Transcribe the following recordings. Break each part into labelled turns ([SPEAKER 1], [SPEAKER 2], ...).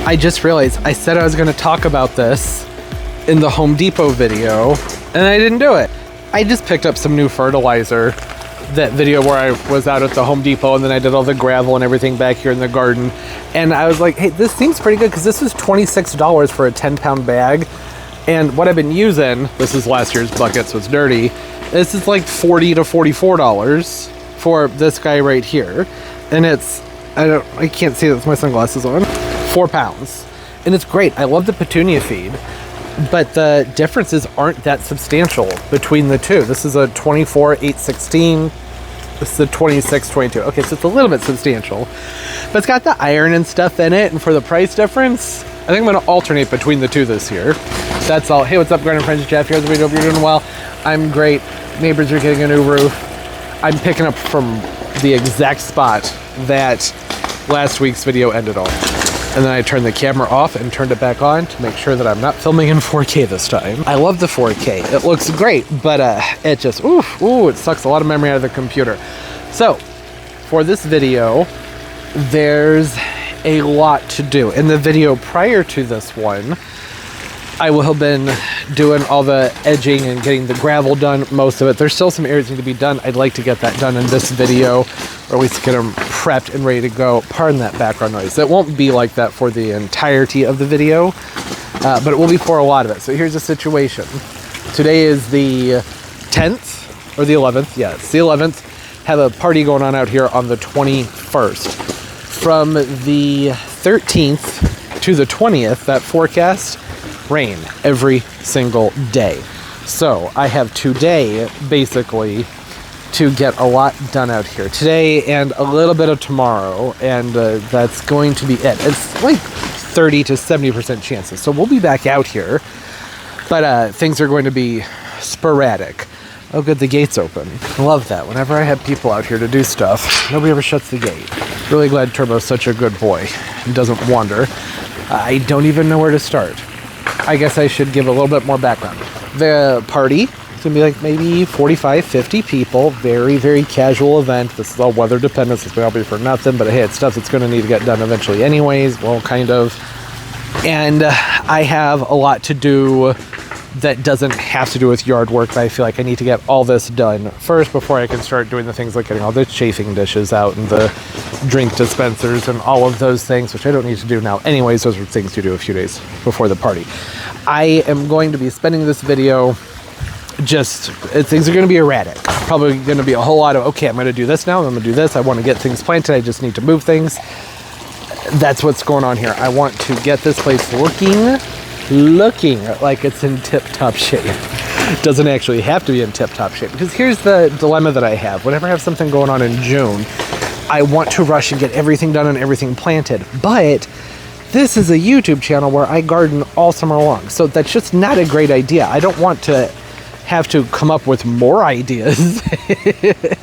[SPEAKER 1] I just realized I said I was going to talk about this in the Home Depot video, and I didn't do it. I just picked up some new fertilizer. That video where I was out at the Home Depot and then I did all the gravel and everything back here in the garden. And I was like, hey, this seems pretty good because this was $26 for a 10-pound bag. And what I've been using, this is last year's bucket, so it's dirty. This is like $40 to $44 for this guy right here. And it's, I can't see it with my sunglasses on, 4 pounds. And it's great. I love the Petunia feed, but the differences aren't that substantial between the two. This is a 24, 816. This is a 26, 22. Okay, so it's a little bit substantial, but it's got the iron and stuff in it. And for the price difference, I think I'm gonna alternate between the two this year. That's all. Hey, what's up, garden friends? Jeff here. Hope you're doing well. I'm great. Neighbors are getting a new roof. I'm picking up from the exact spot that last week's video ended on. And then I turned the camera off and turned it back on to make sure that I'm not filming in 4K this time. I love the 4K. It looks great, but it just, it sucks a lot of memory out of the computer. So, for this video, there's a lot to do. In the video prior to this one, I will have been doing all the edging and getting the gravel done, most of it. There's still some areas that need to be done. I'd like to get that done in this video, or at least get them prepped and ready to go. Pardon that background noise. It won't be like that for the entirety of the video, but it will be for a lot of it. So here's the situation. Today is the 10th, or the 11th. Yeah, it's the 11th. Have a party going on out here on the 21st. From the 13th to the 20th, that forecast, rain every single day. So I have today basically to get a lot done out here today and a little bit of tomorrow, and that's going to be it. It's like 30 to 70% chances, so we'll be back out here, but things are going to be sporadic. Oh good, the gate's open. I love that. Whenever I have people out here to do stuff, nobody ever shuts the gate. Really glad Turbo's such a good boy and doesn't wander. I don't even know where to start. I guess I should give a little bit more background. The party is going to be like maybe 45, 50 people. Very, very casual event. This is all weather dependent. This may all be for nothing, but hey, it's stuff that's going to need to get done eventually anyways. Well, kind of. And I have a lot to do that doesn't have to do with yard work, but I feel like I need to get all this done first before I can start doing the things like getting all the chafing dishes out and the drink dispensers and all of those things, which I don't need to do now anyways. Those are things to do a few days before the party. I am going to be spending this video things are going to be erratic. Probably going to be a whole lot of, okay, I'm going to do this now, I'm going to do this, I want to get things planted, I just need to move things. That's what's going on here. I want to get this place looking like it's in tip-top shape. It doesn't actually have to be in tip-top shape, because here's the dilemma that I have. Whenever I have something going on in June, I want to rush and get everything done and everything planted, but this is a YouTube channel where I garden all summer long, so that's just not a great idea. I don't want to have to come up with more ideas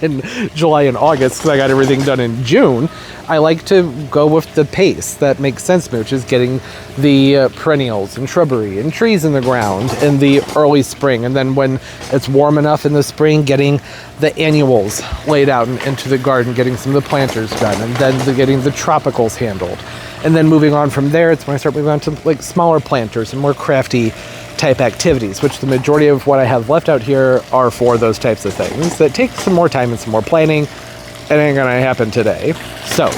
[SPEAKER 1] in July and August because I got everything done in June. I like to go with the pace that makes sense to me, which is getting the perennials and shrubbery and trees in the ground in the early spring. And then when it's warm enough in the spring, getting the annuals laid out and into the garden, getting some of the planters done, and then getting the tropicals handled. And then moving on from there, it's when I start moving on to like smaller planters and more crafty type activities, which the majority of what I have left out here are for those types of things that take some more time and some more planning. It ain't gonna happen today. So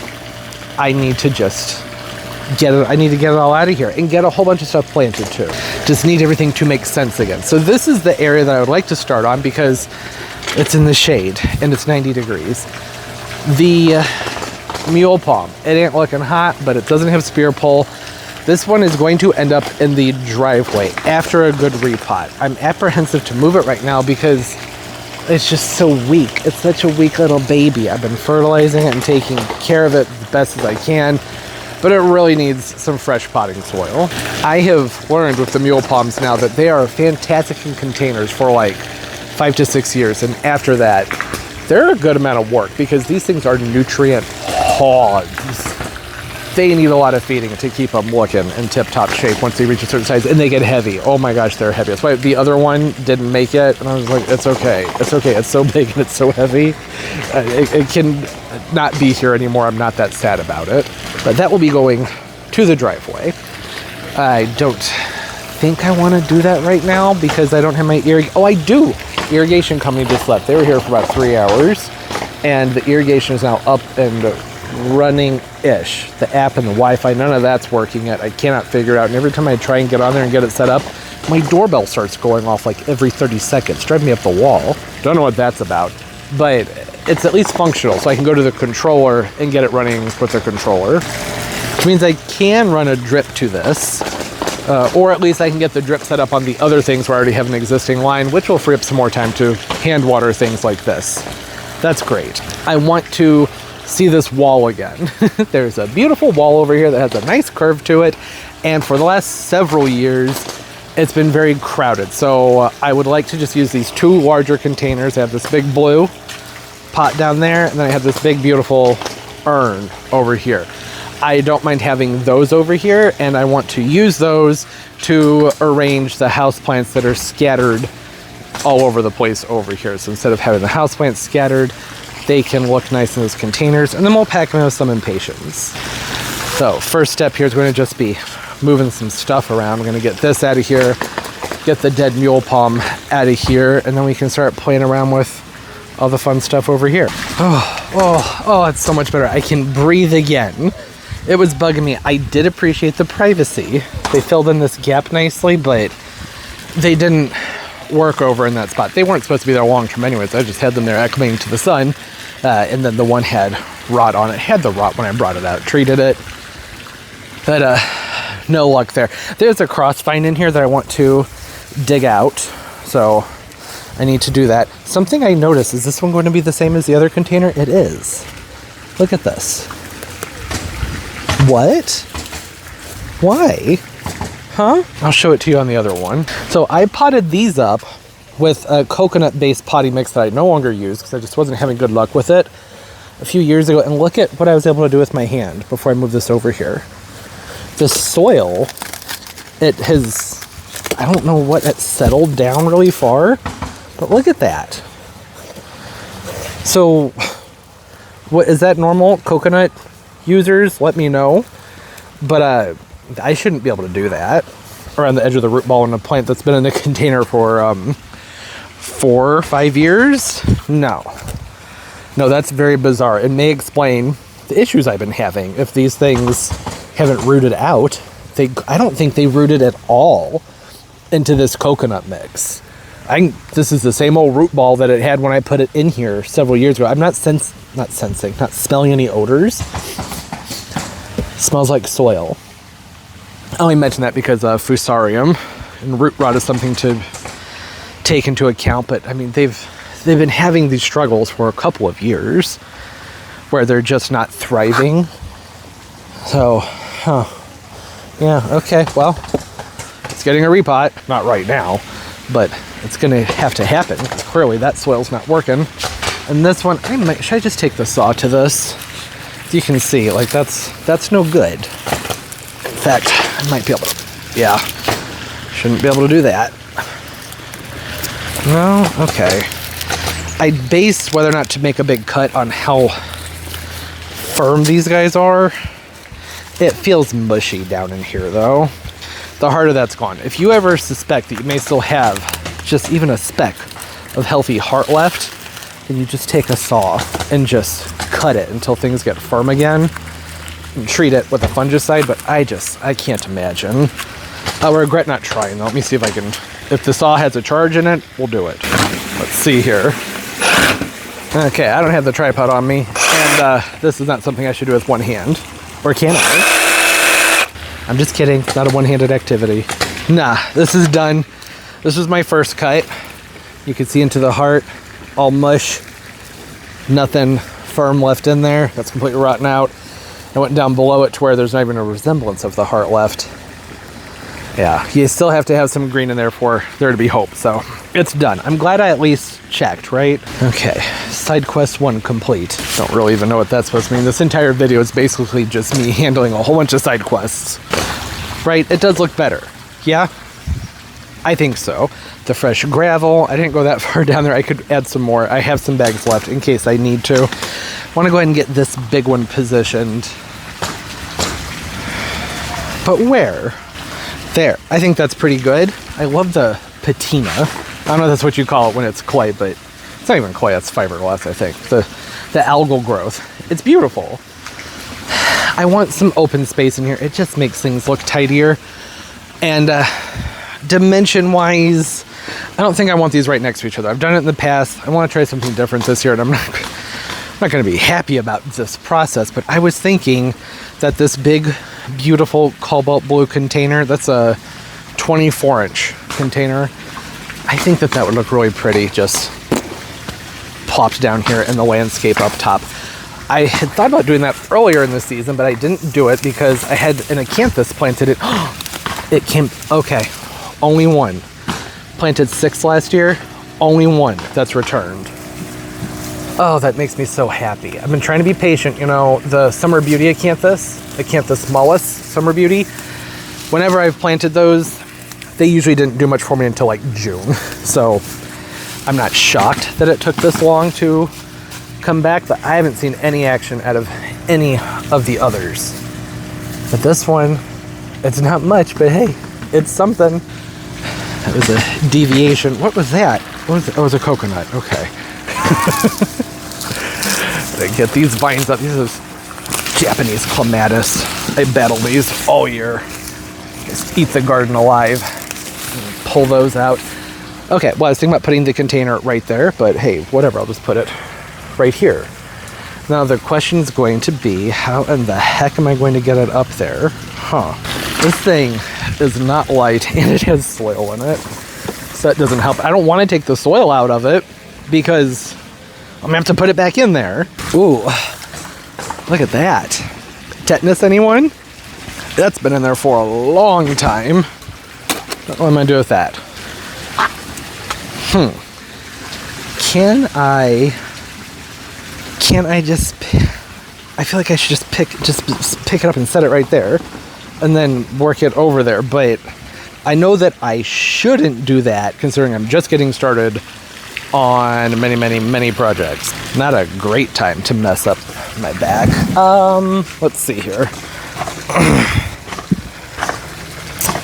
[SPEAKER 1] I need to just get it all out of here and get a whole bunch of stuff planted too. Just need everything to make sense again. So this is the area that I would like to start on because it's in the shade and it's 90 degrees. The mule palm, it ain't looking hot, but it doesn't have spear pull. This one is going to end up in the driveway after a good repot. I'm apprehensive to move it right now because it's just so weak. It's such a weak little baby. I've been fertilizing it and taking care of it as best as I can, but it really needs some fresh potting soil. I have learned with the mule palms now that they are fantastic in containers for like 5 to 6 years, and after that, they're a good amount of work because these things are nutrient hogs. They need a lot of feeding to keep them looking in tip-top shape once they reach a certain size, and they get heavy. Oh my gosh, they're heavy. That's why the other one didn't make it, and I was like, it's okay. It's okay. It's so big and it's so heavy. It can not be here anymore. I'm not that sad about it. But that will be going to the driveway. I don't think I want to do that right now because I don't have my oh, I do. Irrigation company just left. They were here for about 3 hours, and the irrigation is now up and running-ish. The app and the Wi-Fi, none of that's working yet. I cannot figure it out, and every time I try and get on there and get it set up, my doorbell starts going off like every 30 seconds, driving me up the wall. Don't know what that's about, but it's at least functional, so I can go to the controller and get it running with the controller, which means I can run a drip to this, or at least I can get the drip set up on the other things where I already have an existing line, which will free up some more time to hand water things like this. That's great. I want to see this wall again. There's a beautiful wall over here that has a nice curve to it, and for the last several years it's been very crowded, so I would like to just use these 2 larger containers. I have this big blue pot down there, and then I have this big beautiful urn over here. I don't mind having those over here, and I want to use those to arrange the houseplants that are scattered all over the place over here. So instead of having the houseplants scattered, they can look nice in those containers, and then we'll pack them with some impatients. So first step here is going to just be moving some stuff around. We're going to get this out of here, get the dead mule palm out of here, and then we can start playing around with all the fun stuff over here. Oh, it's so much better. I can breathe again. It was bugging me. I did appreciate the privacy. They filled in this gap nicely, but they didn't work over in that spot. They weren't supposed to be there long term anyways. I just had them there acclimating to the sun, and then the one had rot on it. Had the rot when I brought it out, treated it, but no luck there. There's a crossvine in here that I want to dig out, so I need to do that. Something I noticed, is this one going to be the same as the other container? It is. Look at this. What? Why? Huh? I'll show it to you on the other one. So I potted these up with a coconut-based potting mix that I no longer use because I just wasn't having good luck with it a few years ago. And look at what I was able to do with my hand before I move this over here. The soil, it has, I don't know what, it settled down really far, but look at that. So, what is that normal? Coconut users, let me know. But I shouldn't be able to do that around the edge of the root ball in a plant that's been in a container for 4 or 5 years. No, that's very bizarre. It may explain the issues I've been having. If these things haven't rooted out, I don't think they rooted at all into this coconut mix. This is the same old root ball that it had when I put it in here several years ago. I'm not smelling any odors. It smells like soil. I only mention that because fusarium and root rot is something to take into account. But I mean, they've been having these struggles for a couple of years where they're just not thriving. So, yeah, okay, well, it's getting a repot. Not right now, but it's gonna have to happen because clearly that soil's not working. And this one, should I just take the saw to this? As you can see, like that's no good. In fact, I might be able to, yeah, shouldn't be able to do that. No, okay. I base whether or not to make a big cut on how firm these guys are. It feels mushy down in here though. The harder that's gone. If you ever suspect that you may still have just even a speck of healthy heart left, then you just take a saw and just cut it until things get firm again and treat it with a fungicide. But I can't imagine. I'll regret not trying though. Let me see if I can, if the saw has a charge in it, we'll do it. Let's see here. Okay, I don't have the tripod on me, and this is not something I should do with one hand. Or can I? I'm just kidding. It's not a one-handed activity. Nah, this is done. This was my first cut. You can see into the heart, all mush. Nothing firm left in there. That's completely rotten out. I went down below it to where there's not even a resemblance of the heart left. Yeah, you still have to have some green in there for there to be hope. So it's done. I'm glad I at least checked, right? Okay, side quest 1 complete. Don't really even know what that's supposed to mean. This entire video is basically just me handling a whole bunch of side quests. Right, it does look better. Yeah, I think so. The fresh gravel, I didn't go that far down there. I could add some more. I have some bags left in case I need to. I want to go ahead and get this big one positioned. But where? There. I think that's pretty good. I love the patina. I don't know if that's what you call it when it's clay, but it's not even clay, it's fiberglass, I think. The algal growth. It's beautiful. I want some open space in here. It just makes things look tidier. And dimension-wise, I don't think I want these right next to each other. I've done it in the past. I want to try something different this year, and I'm not going to be happy about this process, but I was thinking that this big, beautiful cobalt blue container, that's a 24-inch container, I think that would look really pretty just plopped down here in the landscape up top. I had thought about doing that earlier in the season, but I didn't do it because I had an acanthus planted in. It came, okay, only one. Planted 6 last year, only one that's returned. Oh, that makes me so happy. I've been trying to be patient, you know, the Summer Beauty Acanthus mollis, Summer Beauty. Whenever I've planted those, they usually didn't do much for me until like June. So I'm not shocked that it took this long to come back, but I haven't seen any action out of any of the others. But this one, it's not much, but hey, it's something. That was a deviation. What was that? What was it? Oh, it was a coconut. Okay. I get these vines up. These are Japanese clematis. I battle these all year. Just eat the garden alive. Pull those out. Okay, well, I was thinking about putting the container right there, but hey, whatever. I'll just put it right here. Now the question is going to be, how in the heck am I going to get it up there? This thing is not light and it has soil in it, so that doesn't help. I don't want to take the soil out of it because I'm gonna have to put it back in there. Ooh, look at that. Tetanus, anyone? That's been in there for a long time. What am I gonna do with that? Can I just, I feel like I should just pick it up and set it right there and then work it over there, but I know that I shouldn't do that considering I'm just getting started on many projects. Not a great time to mess up my back. Let's see here.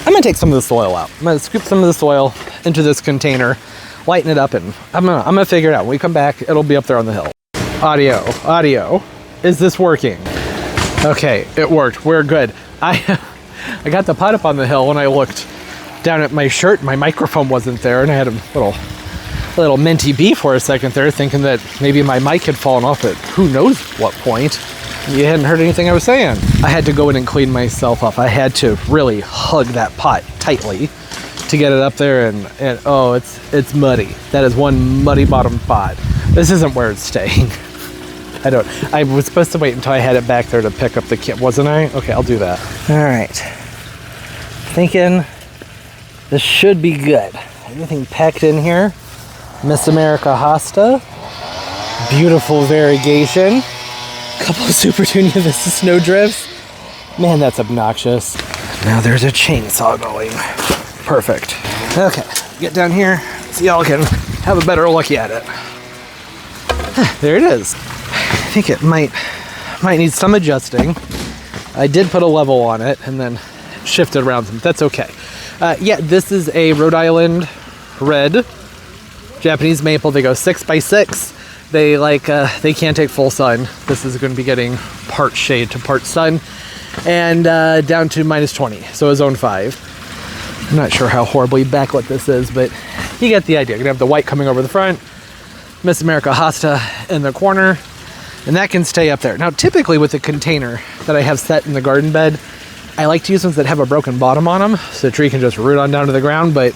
[SPEAKER 1] I'm gonna take some of the soil out. I'm gonna scoop some of the soil into this container, lighten it up, and I'm gonna figure it out. When we come back, it'll be up there on the hill. Audio. Is this working? Okay, it worked. We're good. I got the pot up on the hill when I looked down at my shirt. My microphone wasn't there, and I had a little minty bee for a second there, thinking that maybe my mic had fallen off at who knows what point. You hadn't heard anything I was saying. I had to go in and clean myself up. I had to really hug that pot tightly to get it up there, and oh, it's muddy. That is one muddy bottom pot. This isn't where it's staying. I was supposed to wait until I had it back there to pick up the kit, wasn't I? Okay, I'll do that. All right. Thinking this should be good. Everything packed in here. Miss America hosta. Beautiful variegation. A couple of Super Petunia Vista snowdrifts. Man, that's obnoxious. Now there's a chainsaw going. Perfect. Okay, get down here so y'all can have a better look at it. There it is. I think it might need some adjusting. I did put a level on it and then shift it around some. That's okay. Yeah, this is a Rhode Island red Japanese maple. They go 6x6. They can't take full sun. This is going to be getting part shade to part sun, and down to -20, so a zone 5. I'm not sure how horribly backlit this is, but you get the idea. You're gonna have the white coming over the front, Miss America hosta in the corner, and that can stay up there. Now, typically with the container that I have set in the garden bed, I like to use ones that have a broken bottom on them, so the tree can just root on down to the ground, but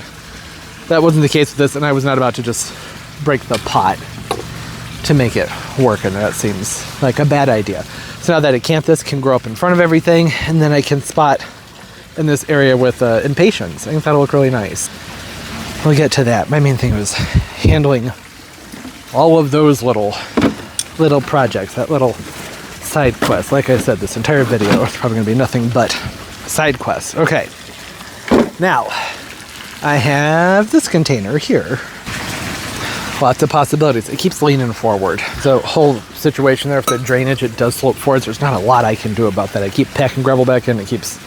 [SPEAKER 1] that wasn't the case with this, and I was not about to just break the pot to make it work, and that seems like a bad idea. So now that acanthus can grow up in front of everything, and then I can spot in this area with impatients. I think that'll look really nice. We'll get to that. My main thing was handling all of those little projects, that little side quest. Like I said, this entire video is probably gonna be nothing but side quests. Okay, now I have this container here. Lots of possibilities. It keeps leaning forward. The whole situation there with the drainage, it does slope forwards. There's not a lot I can do about that. I keep packing gravel back in. It keeps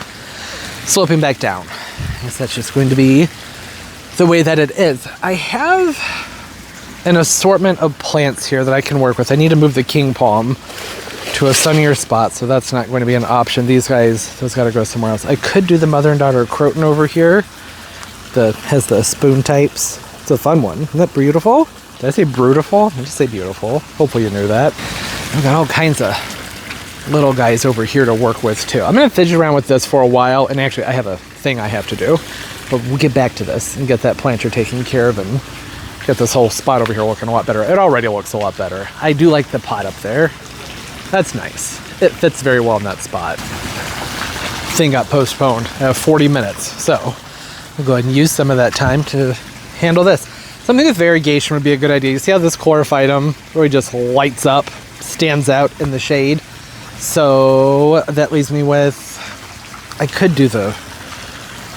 [SPEAKER 1] sloping back down. I guess that's just going to be the way that it is. I have an assortment of plants here that I can work with. I need to move the king palm to a sunnier spot, so that's not going to be an option. These guys, those got to go somewhere else. I could do the mother and daughter croton over here. Has the spoon types. It's a fun one. Isn't that beautiful? Did I say beautiful? I just say beautiful. Hopefully you knew that. I've got all kinds of little guys over here to work with too. I'm going to fidget around with this for a while, and actually I have a thing I have to do, but we'll get back to this and get that planter taken care of and get this whole spot over here looking a lot better. It already looks a lot better. I do like the pot up there. That's nice. It fits very well in that spot. Thing got postponed. I have 40 minutes, so we'll go ahead and use some of that time to handle this. Something with variegation would be a good idea. You see how this chlorophytum really just lights up, stands out in the shade. So that leaves me with, I could do the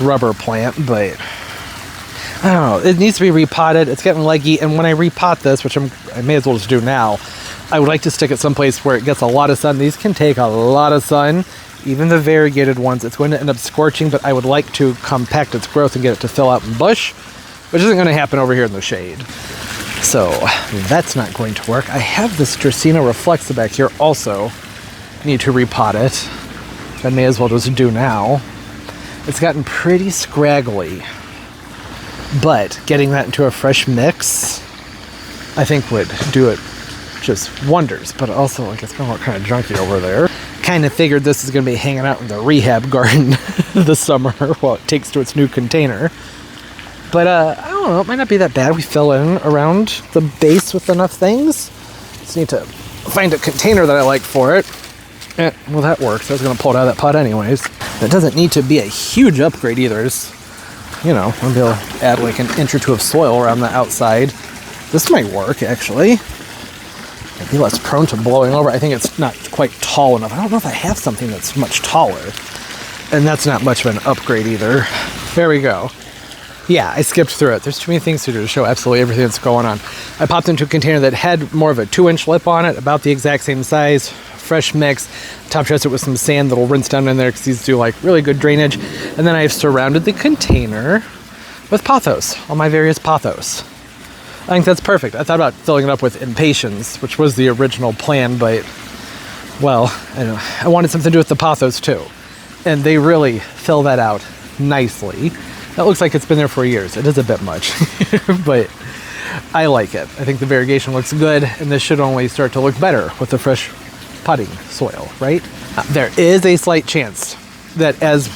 [SPEAKER 1] rubber plant, but I don't know. It needs to be repotted. It's getting leggy, and when I repot this, which I may as well just do now, I would like to stick it someplace where it gets a lot of sun. These can take a lot of sun. Even the variegated ones, it's going to end up scorching, but I would like to compact its growth and get it to fill out in bush, which isn't going to happen over here in the shade. So that's not going to work. I have this Dracaena reflexa back here also. Need to repot it. I may as well just do now. It's gotten pretty scraggly, but getting that into a fresh mix, I think would do it just wonders. But also, like, it's gonna look kind of junky over there. Kind of figured this is gonna be hanging out in the rehab garden this summer while it takes to its new container. But I don't know, it might not be that bad. We fill in around the base with enough things. Just need to find a container that I like for it. Well, that works. I was going to pull it out of that pot anyways. It doesn't need to be a huge upgrade either. It's, you know, I'm going to be able to add like an inch or two of soil around the outside. This might work, actually. It'd be less prone to blowing over. I think it's not quite tall enough. I don't know if I have something that's much taller. And that's not much of an upgrade either. There we go. Yeah, I skipped through it. There's too many things to do to show absolutely everything that's going on. I popped into a container that had more of a 2-inch lip on it, about the exact same size. Fresh mix. Top dressed it with some sand that'll rinse down in there because these do like really good drainage. And then I've surrounded the container with pothos, all my various pothos. I think that's perfect. I thought about filling it up with impatients, which was the original plan, but well, I don't know. I wanted something to do with the pothos too. And they really fill that out nicely. That looks like it's been there for years. It is a bit much, but I like it. I think the variegation looks good, and this should only start to look better with the fresh potting soil, right? There is a slight chance that as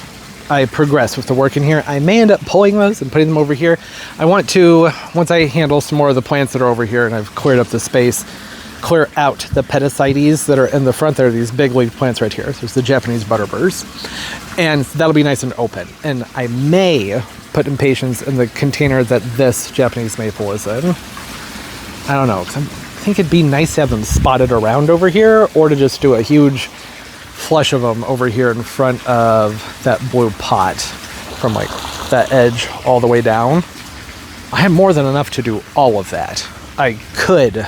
[SPEAKER 1] I progress with the work in here, I may end up pulling those and putting them over here. I want to, once I handle some more of the plants that are over here and I've cleared up the space, clear out the pedestites that are in the front. There are these big leaf plants right here. There's the Japanese butterburs, and that'll be nice and open. And I may put impatiens in the container that this Japanese maple is in. I don't know, because I think it'd be nice to have them spotted around over here, or to just do a huge flush of them over here in front of that blue pot from like that edge all the way down. I have more than enough to do all of that. I could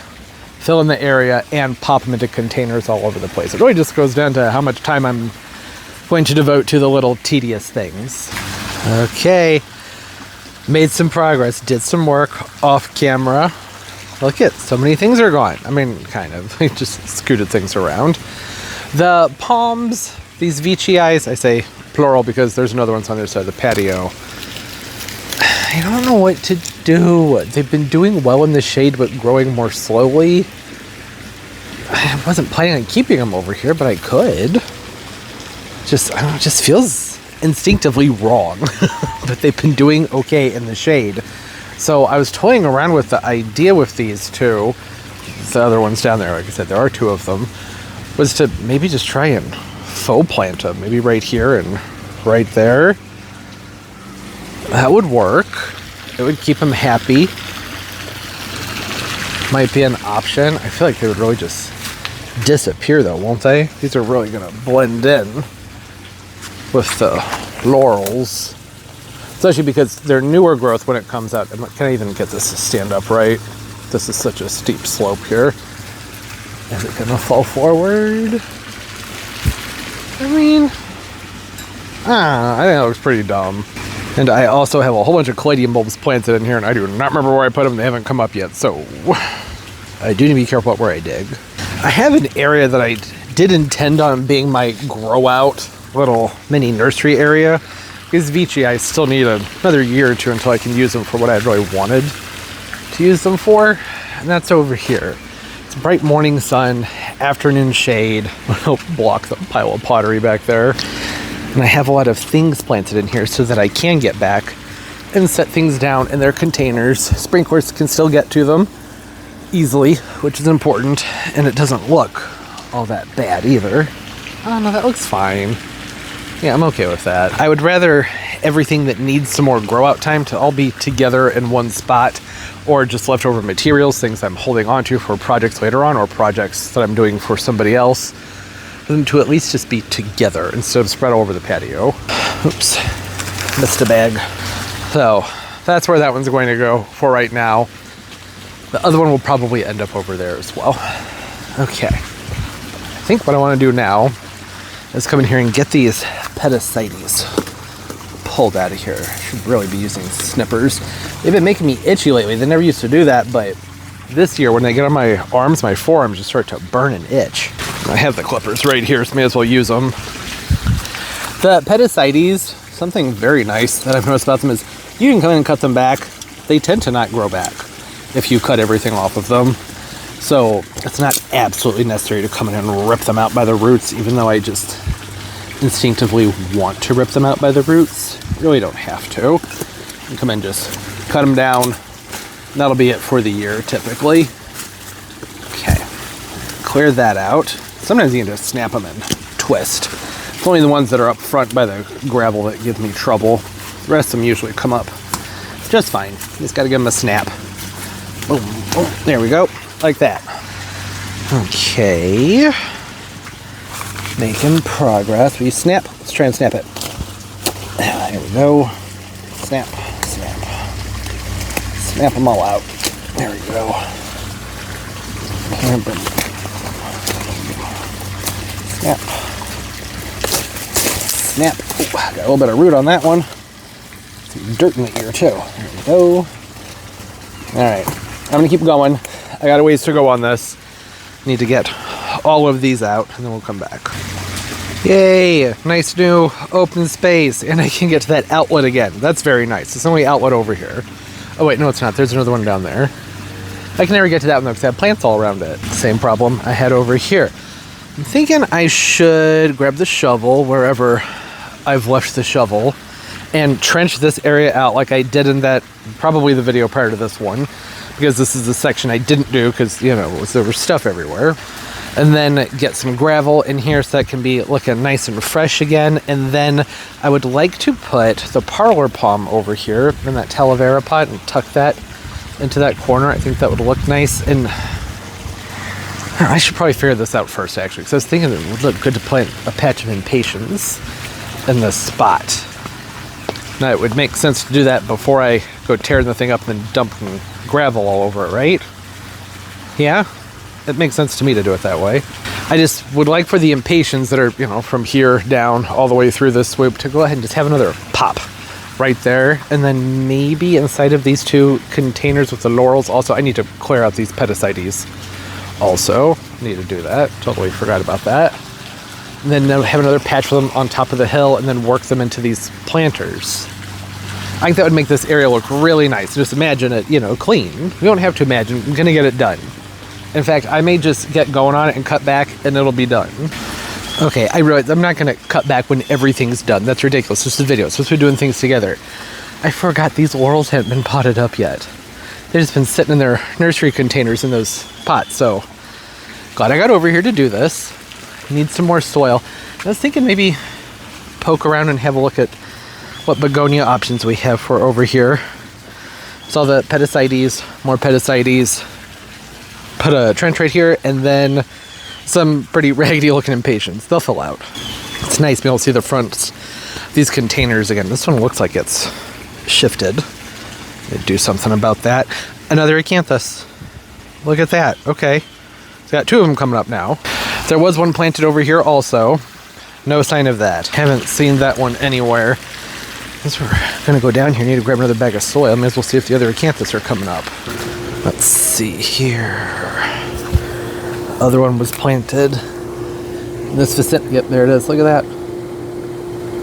[SPEAKER 1] fill in the area and pop them into containers all over the place. It really just goes down to how much time I'm going to devote to the little tedious things. Okay, made some progress, did some work off camera. Look at, so many things are gone. I mean, kind of, I just scooted things around. The palms, these Vichii, I say plural because there's another one's on the other side of the patio. I don't know what to do. They've been doing well in the shade, but growing more slowly. I wasn't planning on keeping them over here, but I could. Just, I don't know, it just feels instinctively wrong. But they've been doing okay in the shade. So I was toying around with the idea with these two. The other one's down there, like I said, there are two of them. Was to maybe just try and faux plant them. Maybe right here and right there. That would work. It would keep them happy. Might be an option. I feel like they would really just disappear though, won't they? These are really gonna blend in with the laurels. Especially because they're newer growth when it comes out. Can I even get this to stand up right? This is such a steep slope here. Is it gonna fall forward? I mean, I think that looks pretty dumb. And I also have a whole bunch of caladium bulbs planted in here, and I do not remember where I put them. They haven't come up yet, so I do need to be careful about where I dig. I have an area that I did intend on being my grow out little mini nursery area. These Vici, I still need another year or two until I can use them for what I really wanted to use them for, and that's over here. It's bright morning sun, afternoon shade. I'll block the pile of pottery back there. And I have a lot of things planted in here so that I can get back and set things down in their containers. Sprinklers can still get to them easily, which is important, and it doesn't look all that bad either. Oh no, that looks fine. Yeah, I'm okay with that. I would rather everything that needs some more grow out time to all be together in one spot, or just leftover materials, things I'm holding onto for projects later on, or projects that I'm doing for somebody else, for them to at least just be together instead of spread all over the patio. Oops, missed a bag. So that's where that one's going to go for right now. The other one will probably end up over there as well. Okay, I think what I want to do now is come in here and get these pedestites pulled out of here. I should really be using snippers. They've been making me itchy lately. They never used to do that, but this year when they get on my arms, my forearms just start to burn and itch. I have the clippers right here, so may as well use them. The pedestites, something very nice that I've noticed about them is you can come in and cut them back. They tend to not grow back if you cut everything off of them. So it's not absolutely necessary to come in and rip them out by the roots, even though I just instinctively want to rip them out by the roots. You really don't have to. You can come in and just cut them down. That'll be it for the year, typically. Okay, clear that out. Sometimes you can just snap them and twist. It's only the ones that are up front by the gravel that give me trouble. The rest of them usually come up just fine. You just gotta give them a snap. Boom, boom, there we go. Like that. Okay. Making progress. We snap. Let's try and snap it. There we go. Snap, snap. Snap them all out. There we go. Snap. Snap. Oh, got a little bit of root on that one. Some dirt in the ear too. There we go. Alright. I'm gonna keep going. I got a ways to go on this. Need to get all of these out and then we'll come back. Yay! Nice new open space, and I can get to that outlet again. That's very nice. It's the only outlet over here. Oh wait, no it's not. There's another one down there. I can never get to that one though because I have plants all around it. Same problem I had over here. I'm thinking I should grab the shovel wherever I've left the shovel and trench this area out like I did in that, probably the video prior to this one, because this is the section I didn't do because, you know, there was stuff everywhere. And then get some gravel in here so that can be looking nice and fresh again. And then I would like to put the parlor palm over here in that talavera pot and tuck that into that corner. I think that would look nice. And I should probably figure this out first, actually, because I was thinking it would look good to plant a patch of impatiens in this spot. Now, it would make sense to do that before I go tearing the thing up and then dumping gravel all over it, right? Yeah? It makes sense to me to do it that way. I just would like for the impatiens that are, you know, from here down all the way through this swoop to go ahead and just have another pop right there. And then maybe inside of these two containers with the laurels also, I need to clear out these pedestites also. I need to do that. Totally forgot about that. And then have another patch for them on top of the hill and then work them into these planters. I think that would make this area look really nice. Just imagine it, you know, clean. You don't have to imagine. I'm gonna get it done. In fact, I may just get going on it and cut back and it'll be done. Okay, I realize I'm not gonna cut back when everything's done. That's ridiculous. This is a video. It's supposed to be doing things together. I forgot these laurels hadn't been potted up yet. They've just been sitting in their nursery containers in those pots. So glad I got over here to do this. I need some more soil. I was thinking maybe poke around and have a look at what begonia options we have for over here. Saw the pedestites, more pedestites. Put a trench right here, and then some pretty raggedy looking impatiens. They'll fill out. It's nice being able to see the fronts of these containers again. This one looks like it's shifted. Do something about that. Another acanthus. Look at that. Okay. It's got two of them coming up now. There was one planted over here also. No sign of that. Haven't seen that one anywhere. Since we're gonna go down here, need to grab another bag of soil. May as well see if the other acanthus are coming up. Let's see here. Other one was planted. This vicinity, yep, there it is. Look at that.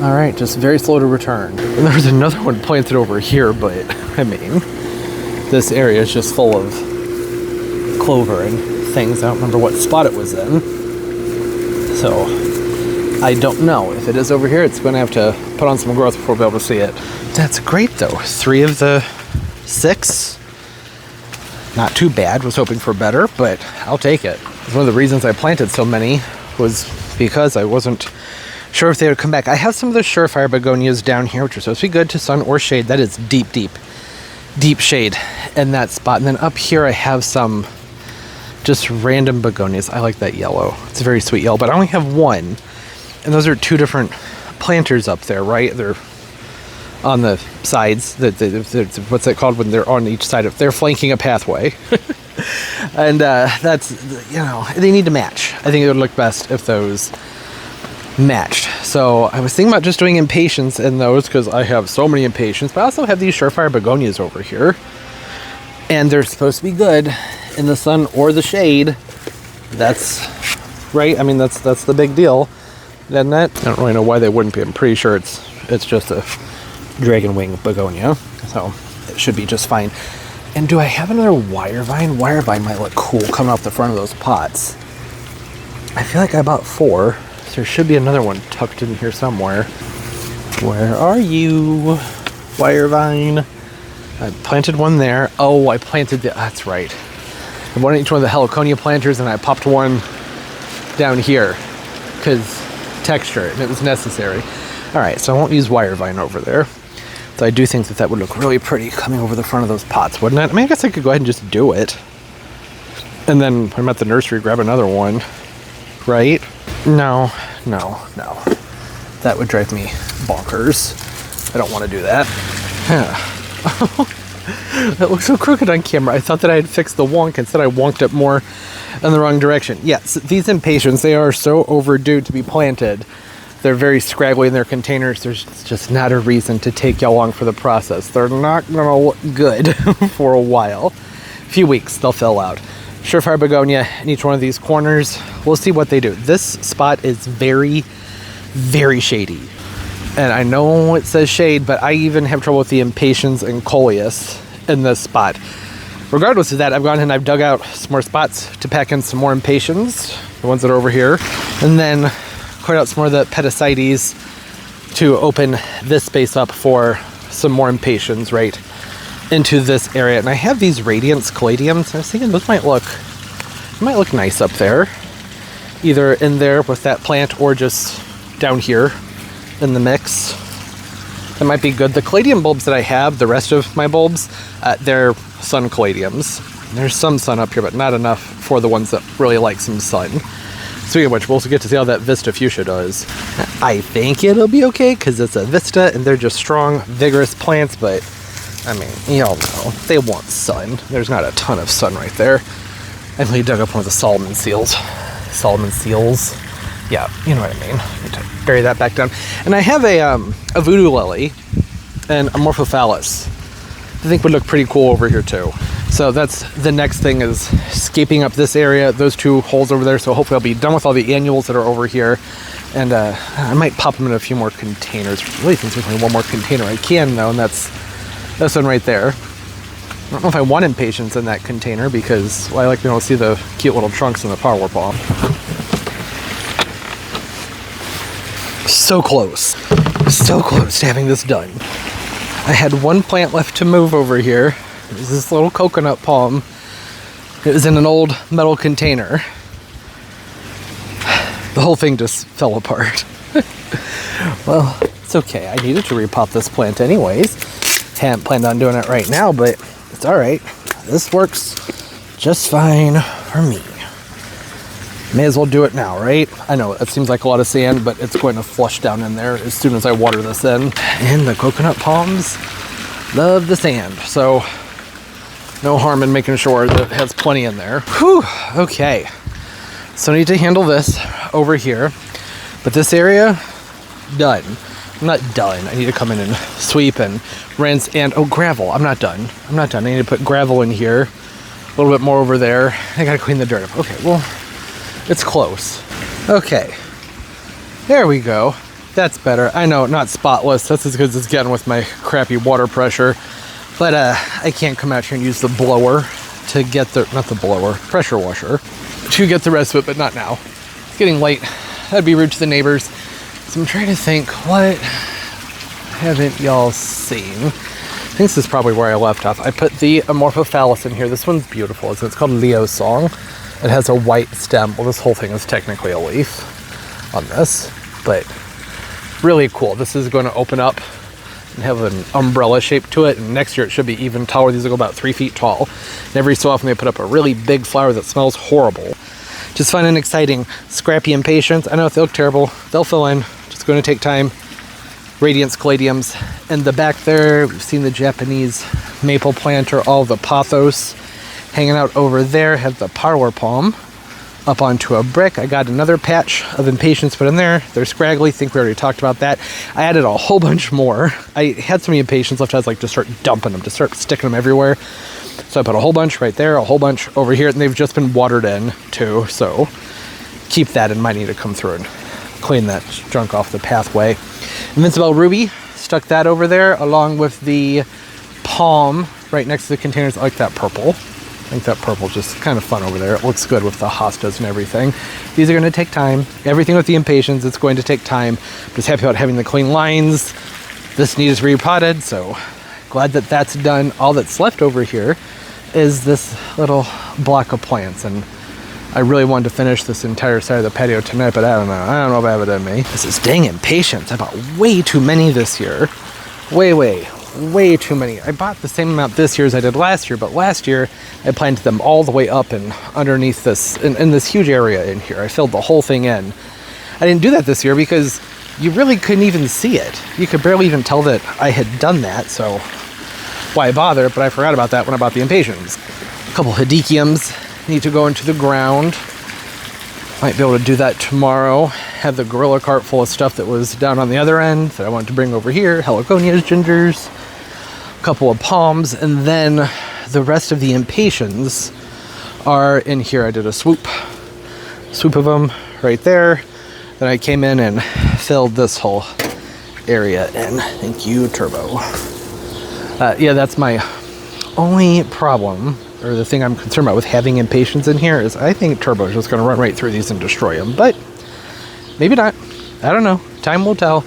[SPEAKER 1] All right, just very slow to return. And there's another one planted over here, but I mean, this area is just full of clover and things. I don't remember what spot it was in. So I don't know. If it is over here, it's going to have to put on some growth before we'll be able to see it. That's great, though. 3 of the 6. Not too bad. Was hoping for better, but I'll take it. One of the reasons I planted so many was because I wasn't sure if they would come back. I have some of the surefire begonias down here, which are supposed to be good to sun or shade. That is deep, deep, deep shade in that spot. And then up here, I have some just random begonias. I like that yellow. It's a very sweet yellow, but I only have one. And those are 2 different planters up there, right? They're on the sides. What's that called when they're on each side of? They're flanking a pathway. And that's, you know, they need to match. I think it would look best if those matched. So I was thinking about just doing impatiens in those because I have so many impatiens, but I also have these surefire begonias over here. And they're supposed to be good in the sun or the shade. That's right. I mean, that's the big deal, isn't it? I don't really know why they wouldn't be. I'm pretty sure it's just a dragon wing begonia, so it should be just fine. And do I have another wire vine? Wire vine might look cool coming off the front of those pots. I feel like I bought 4. So there should be another one tucked in here somewhere. Where are you, wire vine? I planted one there. Oh, I planted that's right. I wanted each one of the heliconia planters, and I popped one down here because texture, and it was necessary. All right, so I won't use wire vine over there. So I do think that would look really pretty coming over the front of those pots, wouldn't it? I mean, I guess I could go ahead and just do it. And then when I'm at the nursery, grab another one, right? No. That would drive me bonkers. I don't want to do that. That looks so crooked on camera. I thought that I had fixed the wonk. Instead, I wonked it more in the wrong direction. Yes, these impatiens, they are so overdue to be planted. They're very scraggly in their containers. There's just not a reason to take you along for the process. They're not going to look good for a while. A few weeks, they'll fill out. Surefire begonia in each one of these corners. We'll see what they do. This spot is very, very shady. And I know it says shade, but I even have trouble with the impatiens and coleus in this spot. Regardless of that, I've gone ahead and I've dug out some more spots to pack in some more impatiens, the ones that are over here. And then cleared out some more of the pedestites to open this space up for some more impatiens right into this area. And I have these radiance caladiums. I was thinking those might look nice up there, either in there with that plant or just down here in the mix. That might be good. The caladium bulbs that I have, the rest of my bulbs, they're sun caladiums. There's some sun up here, but not enough for the ones that really like some sun. Speaking of which, we'll also get to see how that Vista Fuchsia does. I think it'll be okay because it's a Vista and they're just strong, vigorous plants, but I mean, you all know, they want sun. There's not a ton of sun right there. I really dug up one of the Solomon seals. Yeah, you know what I mean. I need to bury that back down. And I have a voodoo lily and a morphophallus. I think would look pretty cool over here too. So that's the next thing, is scaping up this area, those 2 holes over there. So hopefully I'll be done with all the annuals that are over here. And I might pop them in a few more containers. I really think there's only one more container I can though, and that's this one right there. I don't know if I want impatiens in that container because, well, I like being able to see the cute little trunks in the power bomb. So close to having this done. I had one plant left to move over here. It was this little coconut palm. It was in an old metal container. The whole thing just fell apart. Well, it's okay. I needed to repop this plant anyways. Hadn't planned on doing it right now, but it's all right. This works just fine for me. May as well do it now, right? I know it seems like a lot of sand, but it's going to flush down in there as soon as I water this in. And the coconut palms love the sand, so no harm in making sure that it has plenty in there. Whew, okay. So I need to handle this over here. But this area, done. I'm not done. I need to come in and sweep and rinse and, oh, gravel. I'm not done. I'm not done. I need to put gravel in here. A little bit more over there. I gotta clean the dirt up. Okay, well, it's close. Okay. There we go. That's better. I know, not spotless. That's as good as it's getting with my crappy water pressure. But I can't come out here and use the blower to get the, not the blower, pressure washer, to get the rest of it, but not now. It's getting late. That'd be rude to the neighbors. So I'm trying to think, what haven't y'all seen? I think this is probably where I left off. I put the Amorphophallus in here. This one's beautiful. It's called Leo's Song. It has a white stem. Well, this whole thing is technically a leaf on this, but really cool. This is going to open up and have an umbrella shape to it, and next year it should be even taller. These will go about 3 feet tall. And every so often they put up a really big flower that smells horrible. Just fun and exciting. Scrappy impatiens. I know they look terrible. They'll fill in. Just going to take time. Radiance caladiums. In the back there, we've seen the Japanese maple planter, all the pothos hanging out over there. Have the parlor palm up onto a brick. I got another patch of impatiens put in there. They're scraggly. I think we already talked about that. I added a whole bunch more. I had so many impatiens left, I was like, just start dumping them, just start sticking them everywhere. So I put a whole bunch right there, a whole bunch over here, and they've just been watered in too. So keep that in mind. I need to come through and clean that junk off the pathway. Invincible Ruby, stuck that over there along with the palm right next to the containers. I like that purple. I think that purple just kind of fun over there. It looks good with the hostas and everything. These are going to take time. Everything with the impatiens, it's going to take time. Just happy about having the clean lines. This needs repotted, so glad that that's done. All that's left over here is this little block of plants, and I really wanted to finish this entire side of the patio tonight, but I don't know. I don't know if I have it in me. This is dang impatiens. I bought way too many this year. Way too many. I bought the same amount this year as I did last year, but last year I planted them all the way up and underneath this, in this huge area in here. I filled the whole thing in. I didn't do that this year because you really couldn't even see it. You could barely even tell that I had done that, so why bother? But I forgot about that when I bought the impatiens. A couple hedychiums need to go into the ground. Might be able to do that tomorrow. Have the gorilla cart full of stuff that was down on the other end that I wanted to bring over here. Heliconias, gingers, a couple of palms, and then the rest of the impatiens are in here. I did a swoop of them right there. Then I came in and filled this whole area in. Thank you, Turbo. Yeah, that's my only problem, or the thing I'm concerned about with having impatiens in here, is I think Turbo is just going to run right through these and destroy them. But maybe not. I don't know. Time will tell.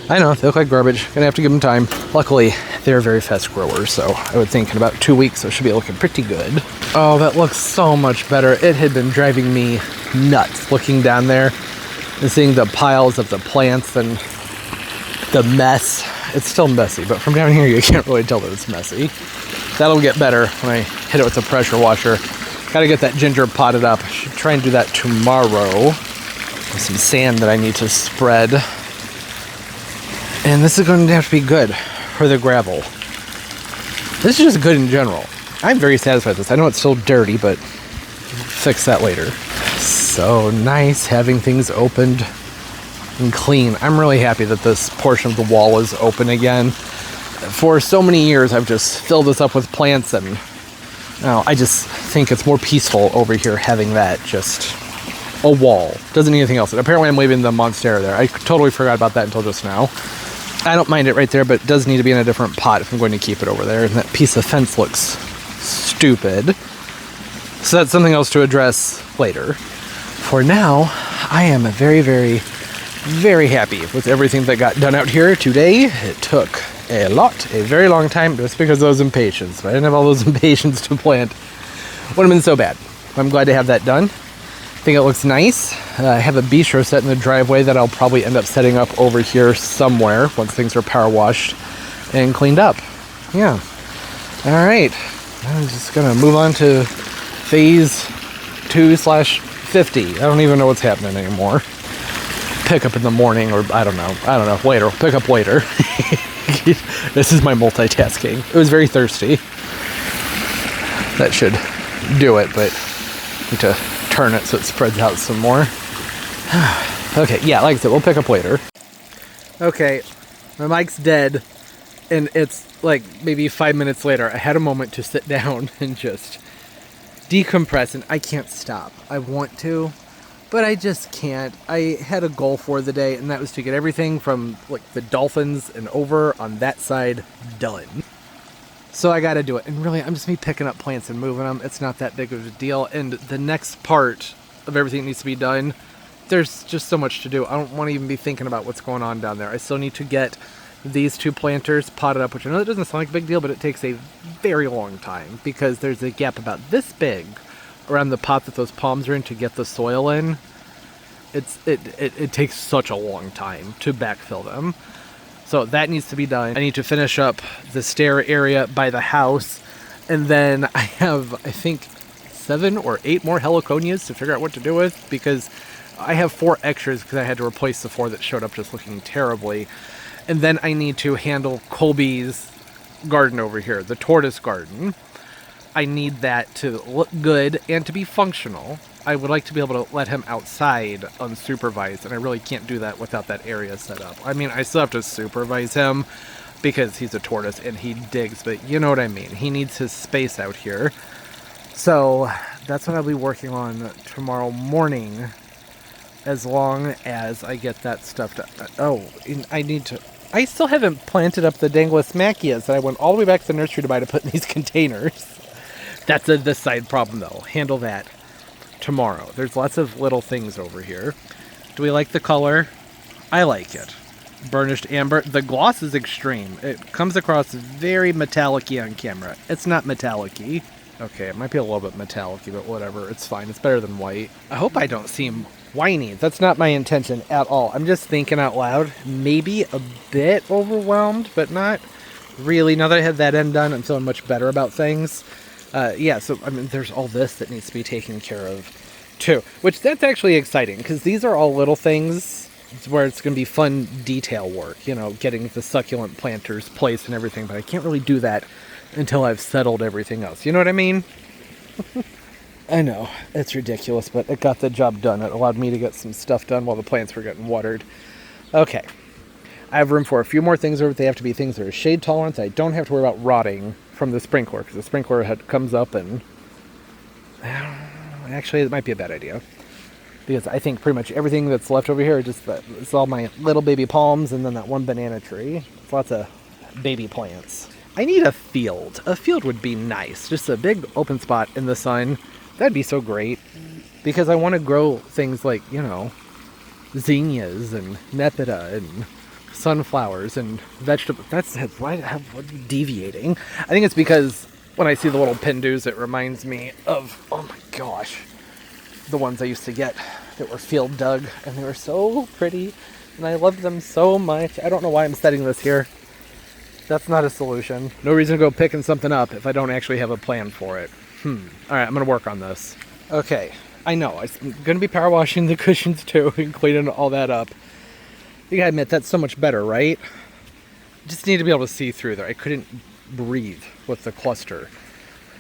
[SPEAKER 1] I know, they look like garbage. Gonna have to give them time. Luckily, they're very fast growers, so I would think in about 2 weeks it should be looking pretty good. Oh, that looks so much better. It had been driving me nuts looking down there and seeing the piles of the plants and the mess. It's still messy, but from down here you can't really tell that it's messy. That'll get better when I hit it with a pressure washer. Gotta get that ginger potted up. I should try and do that tomorrow. With some sand that I need to spread. And this is going to have to be good for the gravel. This is just good in general. I'm very satisfied with this. I know it's still dirty, but fix that later. So nice having things opened and clean. I'm really happy that this portion of the wall is open again. For so many years, I've just filled this up with plants, and I just think it's more peaceful over here having that just a wall. Doesn't need anything else. And apparently I'm leaving the Monstera there. I totally forgot about that until just now. I don't mind it right there, but it does need to be in a different pot if I'm going to keep it over there. And that piece of fence looks stupid. So that's something else to address later. For now, I am very, very, very happy with everything that got done out here today. It took a very long time, just because of those impatiens. If I didn't have all those impatiens to plant, it wouldn't have been so bad. I'm glad to have that done. I think it looks nice. I have a bistro set in the driveway that I'll probably end up setting up over here somewhere once things are power washed and cleaned up. Yeah. All right. I'm just gonna move on to phase 2/50. I don't even know what's happening anymore. Pick up in the morning, or I don't know, later. Pick up later. This is my multitasking. It was very thirsty. That should do it, but I need to turn it so it spreads out some more. Okay, yeah, like I said, we'll pick up later. Okay, my mic's dead, and it's like maybe 5 minutes later. I had a moment to sit down and just decompress, and I can't stop. I want to, but I just can't. I had a goal for the day, and that was to get everything from like the dolphins and over on that side done. So I got to do it, and really, I'm just me picking up plants and moving them. It's not that big of a deal, and the next part of everything that needs to be done, there's just so much to do. I don't want to even be thinking about what's going on down there. I still need to get these 2 planters potted up, which I know that doesn't sound like a big deal, but it takes a very long time because there's a gap about this big around the pot that those palms are in to get the soil in. It takes such a long time to backfill them. So that needs to be done. I need to finish up the stair area by the house, and then I have, I think, 7 or 8 more heliconias to figure out what to do with, because I have 4 extras because I had to replace the 4 that showed up just looking terribly. And then I need to handle Colby's garden over here, the tortoise garden. I need that to look good and to be functional. I would like to be able to let him outside unsupervised, and I really can't do that without that area set up. I mean, I still have to supervise him because he's a tortoise and he digs, but you know what I mean. He needs his space out here. So that's what I'll be working on tomorrow morning, as long as I get that stuff done. Oh, I still haven't planted up the Danglismachias that I went all the way back to the nursery to buy to put in these containers. That's the side problem, though. Handle that tomorrow. There's lots of little things over here. Do we like the color? I like it. Burnished amber. The gloss is extreme. It comes across very metallic-y on camera. It's not metallic-y. Okay, it might be a little bit metallic-y, but whatever. It's fine. It's better than white. I hope I don't seem whiny. That's not my intention at all. I'm just thinking out loud. Maybe a bit overwhelmed, but not really. Now that I had that end done, I'm feeling much better about things. Yeah, so, I mean, there's all this that needs to be taken care of, too. Which, that's actually exciting, because these are all little things where it's going to be fun detail work. You know, getting the succulent planters placed and everything, but I can't really do that until I've settled everything else. You know what I mean? I know, it's ridiculous, but it got the job done. It allowed me to get some stuff done while the plants were getting watered. Okay. I have room for a few more things over. They have to be things that are shade tolerant. I don't have to worry about rotting from the sprinkler, because the sprinkler head comes up and... Actually, it might be a bad idea. Because I think pretty much everything that's left over here, it's all my little baby palms and then that one banana tree. It's lots of baby plants. I need a field. A field would be nice. Just a big open spot in the sun. That'd be so great. Because I want to grow things like, you know, zinnias and nepeta and sunflowers and vegetables. That's why I'm deviating. I think it's because when I see the little pindus, it reminds me of, oh my gosh, the ones I used to get that were field dug, and they were so pretty, and I loved them so much. I don't know why I'm setting this here. That's not a solution. No reason to go picking something up if I don't actually have a plan for it. All right, I'm gonna work on this. Okay, I know I'm gonna be power washing the cushions too and cleaning all that up. You gotta admit, that's so much better, right? Just need to be able to see through there. I couldn't breathe with the cluster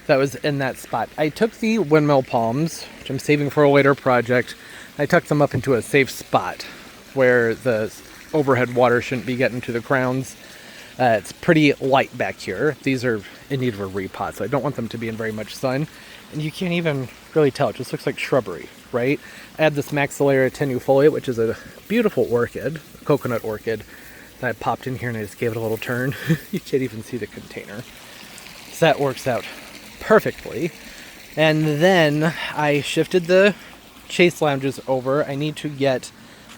[SPEAKER 1] that was in that spot. I took the windmill palms, which I'm saving for a later project. I tucked them up into a safe spot where the overhead water shouldn't be getting to the crowns. It's pretty light back here. These are in need of a repot, so I don't want them to be in very much sun. And you can't even really tell. It just looks like shrubbery, right? I had this Maxillaria tenuifolia, which is a beautiful orchid, a coconut orchid, that I popped in here and I just gave it a little turn. You can't even see the container. So that works out perfectly. And then I shifted the chase lounges over. I need to get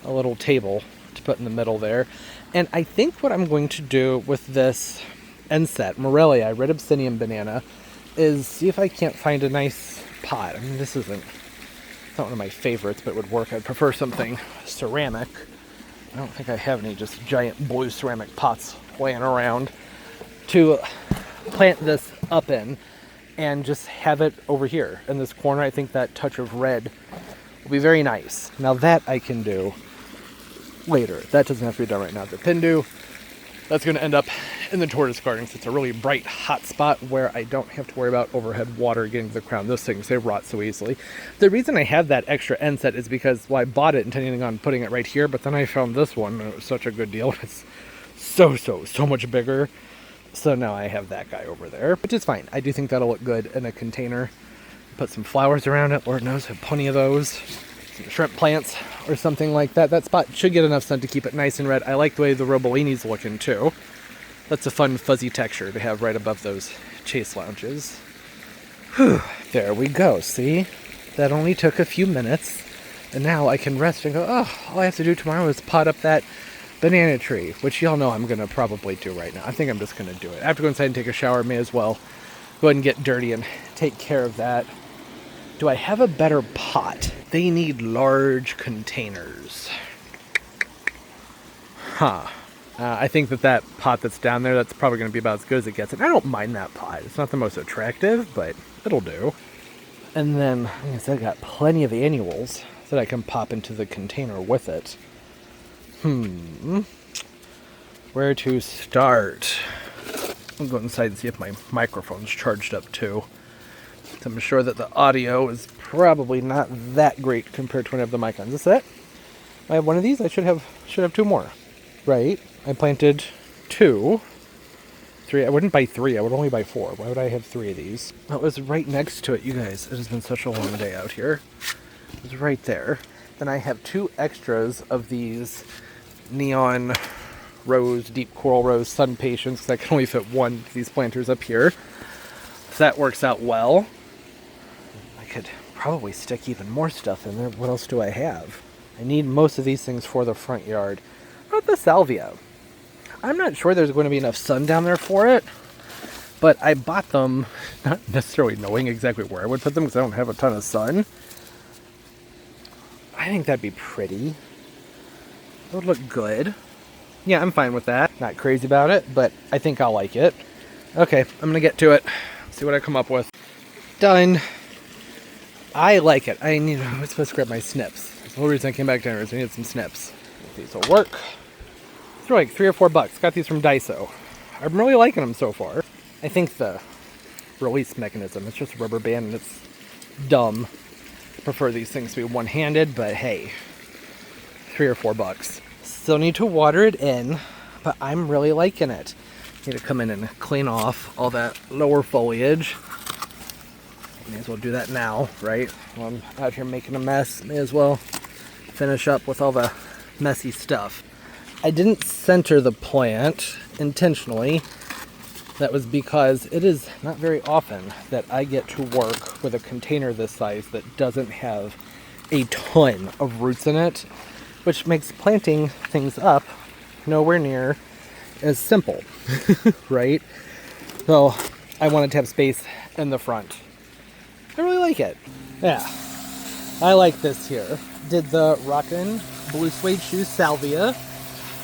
[SPEAKER 1] a little table to put in the middle there. And I think what I'm going to do with this end set, Morelia, Red Obsidian Banana, is see if I can't find a nice pot. I mean, this isn't, it's not one of my favorites, but it would work. I'd prefer something ceramic. I don't think I have any just giant blue ceramic pots laying around to plant this up in and just have it over here in this corner. I think that touch of red will be very nice. Now that I can do later. That doesn't have to be done right now. The Pindu, That's going to end up in the tortoise garden because it's a really bright, hot spot where I don't have to worry about overhead water getting to the ground. Those things, they rot so easily. The reason I have that extra end set is because, well, I bought it intending on putting it right here, but then I found this one, and it was such a good deal. It's so much bigger. So now I have that guy over there, which is fine. I do think that'll look good in a container. Put some flowers around it. Lord knows I have plenty of those. Some shrimp plants or something like that. That spot should get enough sun to keep it nice and red. I like the way the Robellini's looking too. That's a fun fuzzy texture to have right above those chase lounges. Whew, there we go. See? That only took a few minutes. And now I can rest and go, oh, all I have to do tomorrow is pot up that banana tree, which y'all know I'm going to probably do right now. I think I'm just going to do it. After going inside and take a shower, may as well go ahead and get dirty and take care of that. Do I have a better pot? They need large containers. I think that pot that's down there, that's probably going to be about as good as it gets. And I don't mind that pot. It's not the most attractive, but it'll do. And then, like I said, I got plenty of annuals that I can pop into the container with it. Where to start? I'll go inside and see if my microphone's charged up too. I'm sure that the audio is probably not that great compared to when I have the mic on. Is this it? I have one of these. I should have 2 more, right? I planted 2, 3. I wouldn't buy 3. I would only buy 4. Why would I have 3 of these? Oh, it was right next to it, you guys. It has been such a long day out here. It was right there. Then I have 2 extras of these neon rose, deep coral rose sun patients, because I can only fit 1 of these planters up here. So that works out well. I could probably stick even more stuff in there. What else do I have? I need most of these things for the front yard. What about the salvia? I'm not sure there's going to be enough sun down there for it, but I bought them not necessarily knowing exactly where I would put them because I don't have a ton of sun. I think that'd be pretty. It would look good. Yeah, I'm fine with that. Not crazy about it, but I think I'll like it. Okay, I'm going to get to it. See what I come up with. Done. I like it. I was supposed to grab my snips. The whole reason I came back down here is I needed some snips. These will work. They're like $3 or $4. Got these from Daiso. I'm really liking them so far. I think the release mechanism, it's just a rubber band and it's dumb. I prefer these things to be one-handed, but hey, $3 or $4. Still need to water it in, but I'm really liking it. Need to come in and clean off all that lower foliage. May as well do that now, right? While I'm out here making a mess, may as well finish up with all the messy stuff. I didn't center the plant intentionally. That was because it is not very often that I get to work with a container this size that doesn't have a ton of roots in it, which makes planting things up nowhere near as simple, right? So I wanted to have space in the front. I really like it. Yeah, I like this here. Did the Rockin' Blue Suede Shoe Salvia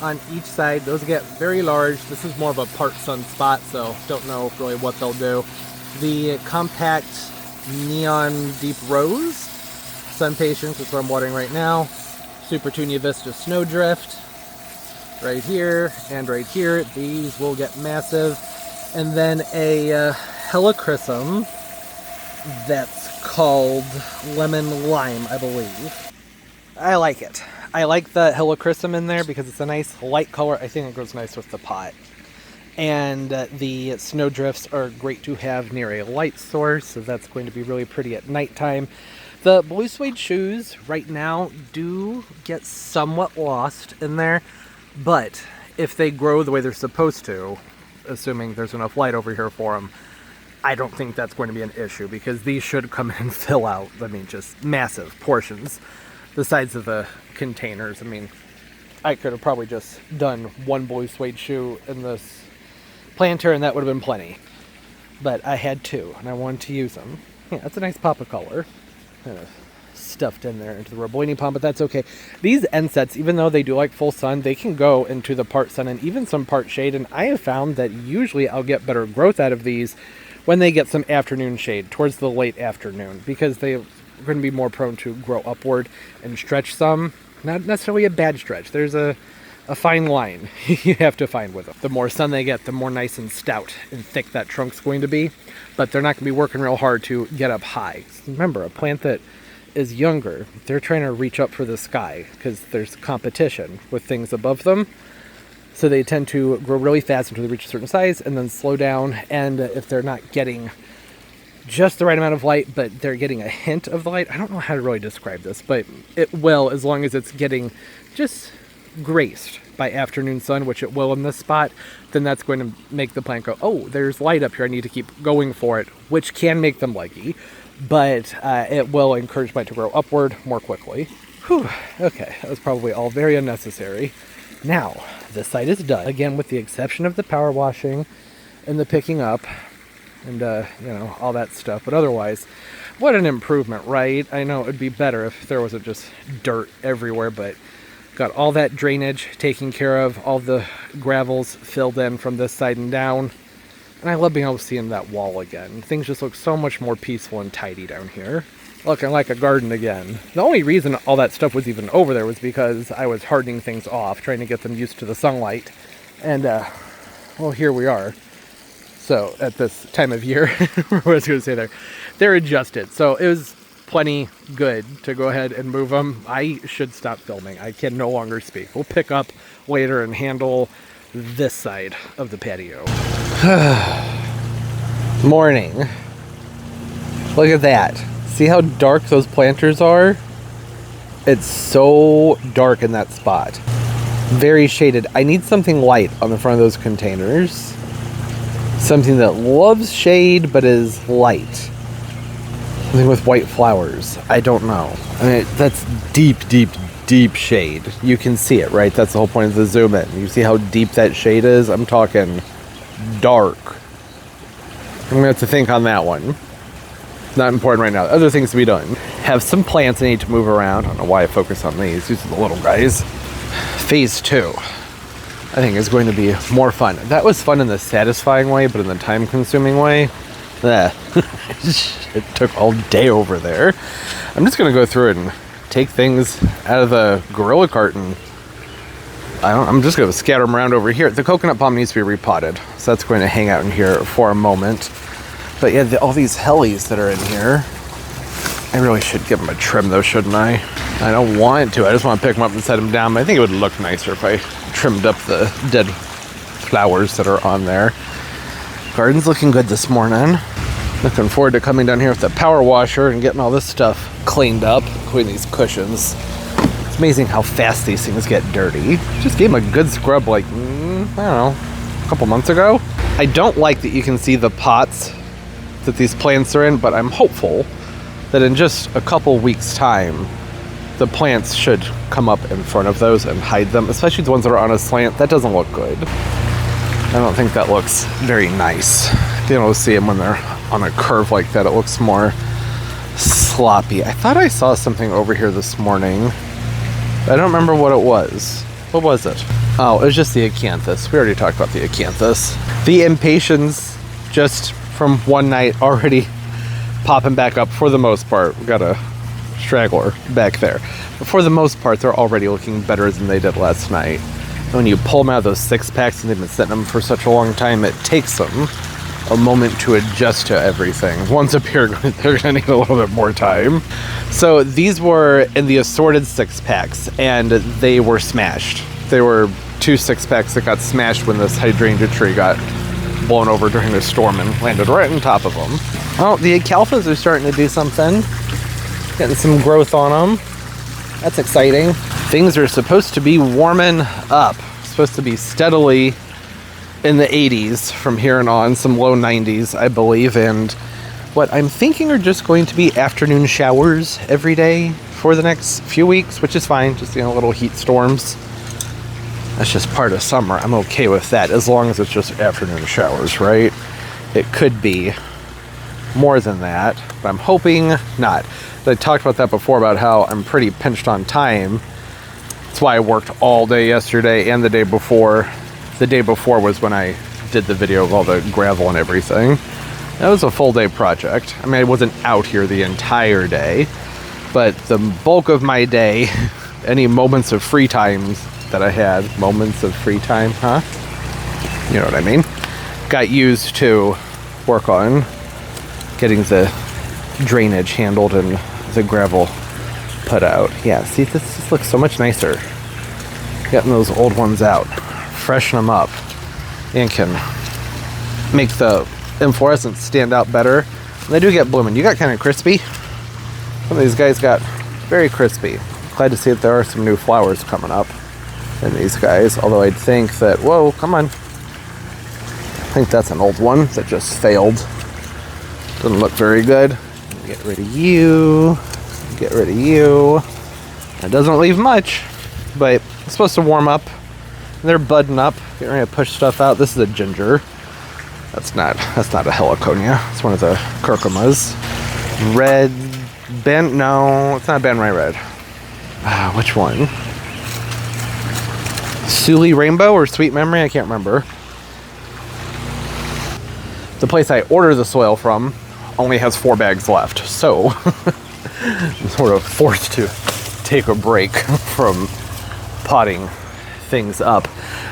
[SPEAKER 1] on each side. Those get very large. This is more of a part sun spot, so don't know really what they'll do. The compact neon deep rose sun patients, that's what I'm watering right now. Petunia Vista Snowdrift right here and right here. These will get massive. And then a helichrysum that's called Lemon Lime, I believe. I like it. I like the helichrysum in there because it's a nice light color. I think it goes nice with the pot. And the snowdrifts are great to have near a light source, so that's going to be really pretty at nighttime. The blue suede shoes right now do get somewhat lost in there, but if they grow the way they're supposed to, assuming there's enough light over here for them, I don't think that's going to be an issue because these should come in and fill out, I mean, just massive portions. The sides of the containers, I mean, I could have probably just done one blue suede shoe in this planter and that would have been plenty. But I had 2 and I wanted to use them. Yeah, that's a nice pop of color. Kind of stuffed in there into the Robellini pump, but that's okay. These end sets, even though they do like full sun, they can go into the part sun and even some part shade, and I have found that usually I'll get better growth out of these when they get some afternoon shade, towards the late afternoon, because they're going to be more prone to grow upward and stretch some. Not necessarily a bad stretch. There's a a fine line you have to find with them. The more sun they get, the more nice and stout and thick that trunk's going to be, but they're not going to be working real hard to get up high. Remember, a plant that is younger, they're trying to reach up for the sky because there's competition with things above them. So they tend to grow really fast until they reach a certain size and then slow down. And if they're not getting just the right amount of light, but they're getting a hint of the light, I don't know how to really describe this, but it will, as long as it's getting just graced by afternoon sun, which it will in this spot, then that's going to make the plant go, oh, there's light up here, I need to keep going for it, which can make them leggy, but it will encourage plant to grow upward more quickly. Whew, okay, that was probably all very unnecessary. Now, this side is done, again with the exception of the power washing and the picking up and you know, all that stuff, but otherwise, what an improvement, right? I know it would be better if there wasn't just dirt everywhere, but got all that drainage taken care of, all the gravels filled in from this side and down, and I love being able to see in that wall again. Things just look so much more peaceful and tidy down here. Looking like a garden again. The only reason all that stuff was even over there was because I was hardening things off, trying to get them used to the sunlight, and well, here we are. So at this time of year, what I was going to say there, they're adjusted. So it was plenty good to go ahead and move them. I should stop filming. I can no longer speak. We'll pick up later and handle this side of the patio. Morning. Look at that. See how dark those planters are? It's so dark in that spot. Very shaded. I need something light on the front of those containers. Something that loves shade but is light. Something with white flowers. I don't know. I mean, that's deep, deep, deep shade. You can see it, right? That's the whole point of the zoom in. You see how deep that shade is? I'm talking dark. I'm going to have to think on that one. Not important right now. Other things to be done. Have some plants I need to move around. I don't know why I focus on these. These are the little guys. Phase 2. I think is going to be more fun. That was fun in the satisfying way, but in the time-consuming way, it took all day over there. I'm just going to go through it and take things out of the Gorilla carton. I'm just going to scatter them around over here. The coconut palm needs to be repotted, so that's going to hang out in here for a moment. But yeah, all these hellies that are in here, I really should give them a trim though, shouldn't I? I don't want to. I just want to pick them up and set them down. But I think it would look nicer if I trimmed up the dead flowers that are on there. Garden's looking good this morning. Looking forward to coming down here with the power washer and getting all this stuff cleaned up, including these cushions. It's amazing how fast these things get dirty. Just gave them a good scrub like, I don't know, a couple months ago. I don't like that you can see the pots that these plants are in, but I'm hopeful that in just a couple weeks' time, the plants should come up in front of those and hide them, especially the ones that are on a slant. That doesn't look good. I don't think that looks very nice. Being able to see them when they're on a curve like that, it looks more sloppy. I thought I saw something over here this morning. I don't remember what it was. What was it? Oh, it was just the acanthus. We already talked about the acanthus. The impatients, just from one night, already popping back up for the most part. We got a straggler back there. But for the most part, they're already looking better than they did last night. When you pull them out of those 6-packs and they've been sitting them for such a long time, it takes them a moment to adjust to everything. Once up here, they're gonna need a little bit more time. So these were in the assorted 6-packs and they were smashed. They were 2 6-packs that got smashed when this hydrangea tree got blown over during the storm and landed right on top of them. Oh, the alfalfas are starting to do something. Getting some growth on them. That's exciting. Things are supposed to be warming up. Supposed to be steadily in the 80s from here and on, some low 90s, I believe, and what I'm thinking are just going to be afternoon showers every day for the next few weeks, which is fine, just, you know, little heat storms. That's just part of summer. I'm okay with that, as long as it's just afternoon showers, right? It could be more than that, but I'm hoping not. I talked about that before, about how I'm pretty pinched on time. That's why I worked all day yesterday and the day before. The day before was when I did the video of all the gravel and everything. That was a full day project. I mean, I wasn't out here the entire day, but the bulk of my day, any moments of free time that I had, moments of free time, huh? You know what I mean? Got used to work on getting the drainage handled and the gravel put out. Yeah, see, this just looks so much nicer. Getting those old ones out, freshen them up, and can make the inflorescence stand out better. And they do get blooming. You got kind of crispy. Some of these guys got very crispy. Glad to see that there are some new flowers coming up in these guys. Although I'd think that, whoa, come on. I think that's an old one that just failed. Doesn't look very good. Get rid of you. Get rid of you. It doesn't leave much, but it's supposed to warm up. They're budding up, getting ready to push stuff out. This is a ginger. That's not a heliconia. It's one of the curcumas. Red, no, it's not Ben Ray Red. Which one? Suli Rainbow or Sweet Memory? I can't remember. The place I order the soil from only has 4 bags left, so I'm sort of forced to take a break from potting things up.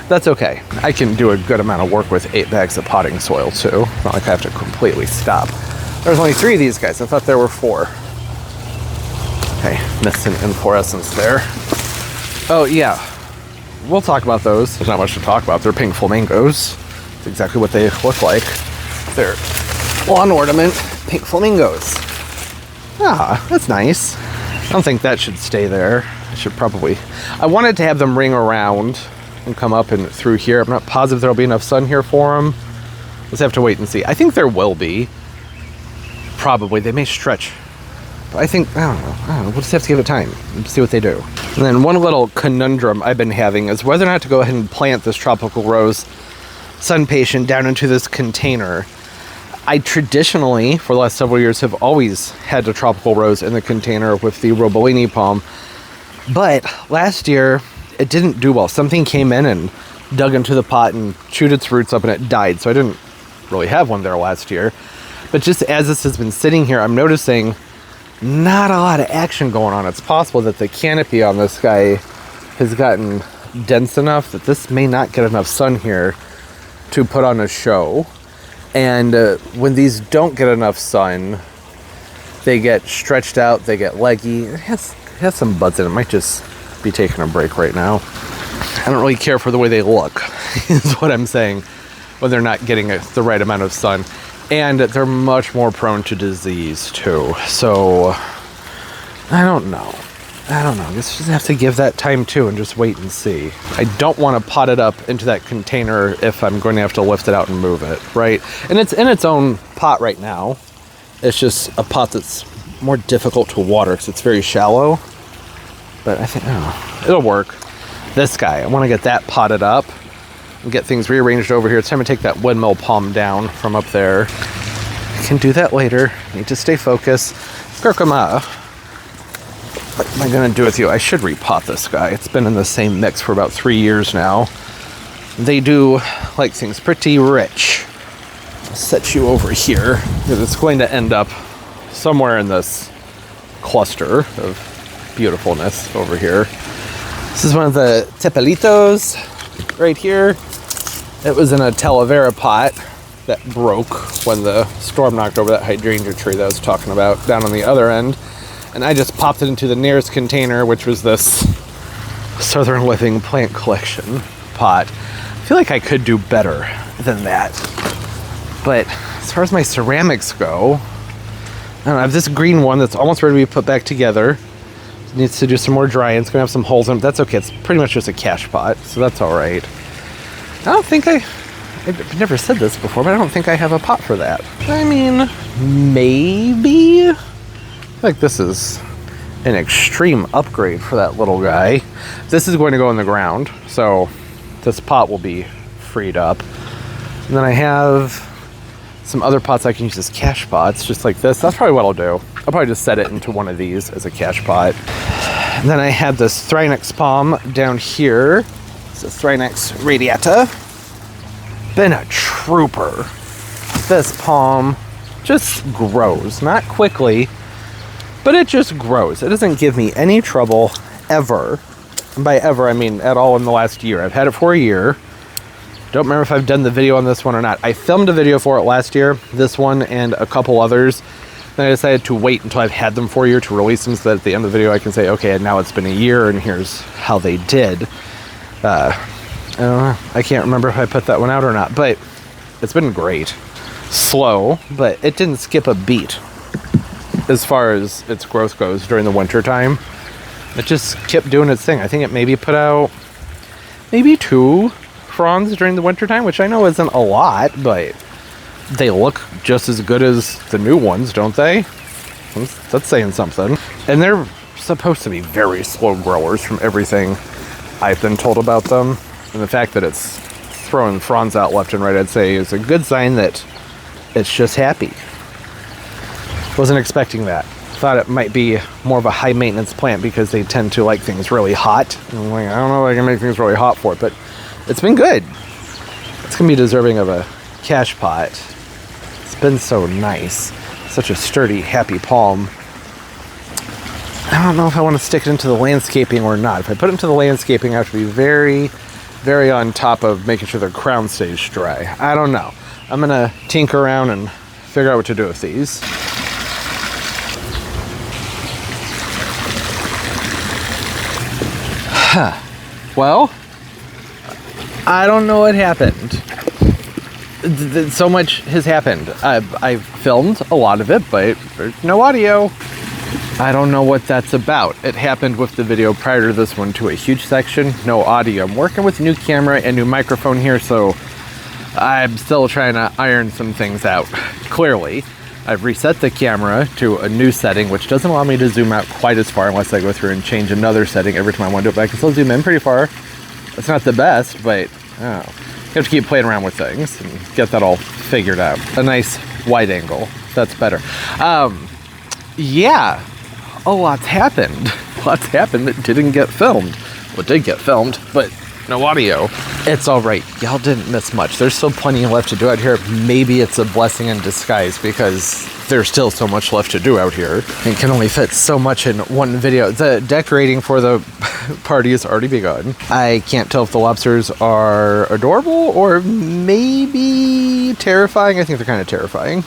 [SPEAKER 1] That's okay. I can do a good amount of work with 8 bags of potting soil too. It's not like I have to completely stop. There's only 3 of these guys. I thought there were 4. Okay, missed an inflorescence there. Oh yeah, we'll talk about those. There's not much to talk about. They're pink flamingos. That's exactly what they look like. They're lawn ornament pink flamingos. Ah, that's nice. I don't think that should stay there. I wanted to have them ring around and come up and through here. I'm not positive there'll be enough sun here for them. Let's have to wait and see. I think there will be. Probably. They may stretch. But I don't know. We'll just have to give it time and see what they do. And then one little conundrum I've been having is whether or not to go ahead and plant this tropical rose sun patient down into this container. I traditionally, for the last several years, have always had a tropical rose in the container with the Robellini palm. But last year, it didn't do well. Something came in and dug into the pot and chewed its roots up and it died. So I didn't really have one there last year. But just as this has been sitting here, I'm noticing not a lot of action going on. It's possible that the canopy on this guy has gotten dense enough that this may not get enough sun here to put on a show. And when these don't get enough sun, they get stretched out, they get leggy. It has some buds in it. It might just be taking a break right now. I don't really care for the way they look, is what I'm saying, when they're not getting the right amount of sun. And they're much more prone to disease too. So, I don't know. I guess just have to give that time too and just wait and see. I don't want to pot it up into that container if I'm going to have to lift it out and move it, right? And it's in its own pot right now. It's just a pot that's more difficult to water because it's very shallow. But I think, it'll work. This guy, I want to get that potted up and get things rearranged over here. It's time to take that windmill palm down from up there. I can do that later. Need to stay focused. Curcuma. What am I going to do with you? I should repot this guy. It's been in the same mix for about 3 years now. They do like things pretty rich. I'll set you over here because it's going to end up somewhere in this cluster of beautifulness over here. This is one of the tepelitos right here. It was in a Talavera pot that broke when the storm knocked over that hydrangea tree that I was talking about down on the other end. And I just popped it into the nearest container, which was this Southern Living plant collection pot. I feel like I could do better than that. But as far as my ceramics go, I don't know, I have this green one that's almost ready to be put back together. It needs to do some more drying. It's going to have some holes in it. That's okay. It's pretty much just a cash pot, so that's all right. I don't think I've never said this before, but I don't think I have a pot for that. I mean, maybe? I feel like this is an extreme upgrade for that little guy. This is going to go in the ground, so this pot will be freed up. And then I have some other pots I can use as cash pots, just like this. That's probably what I'll do. I'll probably just set it into one of these as a cash pot. And then I have this Thrynax palm down here. It's a Thrynax radiata. Been a trooper. This palm just grows, not quickly, but it just grows. It doesn't give me any trouble ever. And by ever, I mean at all in the last year. I've had it for a year. Don't remember if I've done the video on this one or not. I filmed a video for it last year, this one and a couple others. Then I decided to wait until I've had them for a year to release them so that at the end of the video I can say, okay, now it's been a year and here's how they did. I don't know. I can't remember if I put that one out or not, but it's been great. Slow, but it didn't skip a beat as far as its growth goes during the winter time. It just kept doing its thing. I think it maybe put out maybe 2 fronds during the winter time, which I know isn't a lot, but they look just as good as the new ones, don't they? That's saying something. And they're supposed to be very slow growers from everything I've been told about them. And the fact that it's throwing fronds out left and right, I'd say, is a good sign that it's just happy. Wasn't expecting that. Thought it might be more of a high maintenance plant because they tend to like things really hot. And I'm like, I don't know if I can make things really hot for it, but it's been good. It's gonna be deserving of a cash pot. It's been so nice. Such a sturdy, happy palm. I don't know if I want to stick it into the landscaping or not. If I put it into the landscaping, I have to be very, very on top of making sure the crown stays dry. I don't know. I'm gonna tinker around and figure out what to do with these. Well, I don't know what happened. So much has happened. I've filmed a lot of it, but there's no audio. I don't know what that's about. It happened with the video prior to this one to a huge section, no audio. I'm working with a new camera and new microphone here, so I'm still trying to iron some things out. Clearly, I've reset the camera to a new setting, which doesn't allow me to zoom out quite as far unless I go through and change another setting every time I want to do it, but I can still zoom in pretty far. It's not the best, but you have to keep playing around with things and get that all figured out. A nice wide angle, that's better. Yeah, a lot's happened. Lots happened that didn't get filmed. Well, it did get filmed, but no audio. It's all right. Y'all didn't miss much. There's still plenty left to do out here. Maybe it's a blessing in disguise because there's still so much left to do out here. It can only fit so much in one video. The decorating for the party has already begun. I can't tell if the lobsters are adorable or maybe terrifying. I think they're kind of terrifying.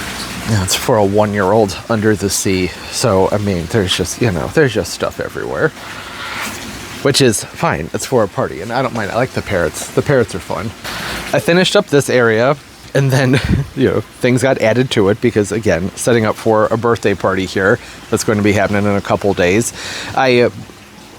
[SPEAKER 1] Yeah, it's for a 1-year-old under the sea. So, I mean, there's just, there's just stuff everywhere. Which is fine. It's for a party, and I don't mind. I like the parrots. The parrots are fun. I finished up this area, and then, things got added to it because, again, setting up for a birthday party here that's going to be happening in a couple days. I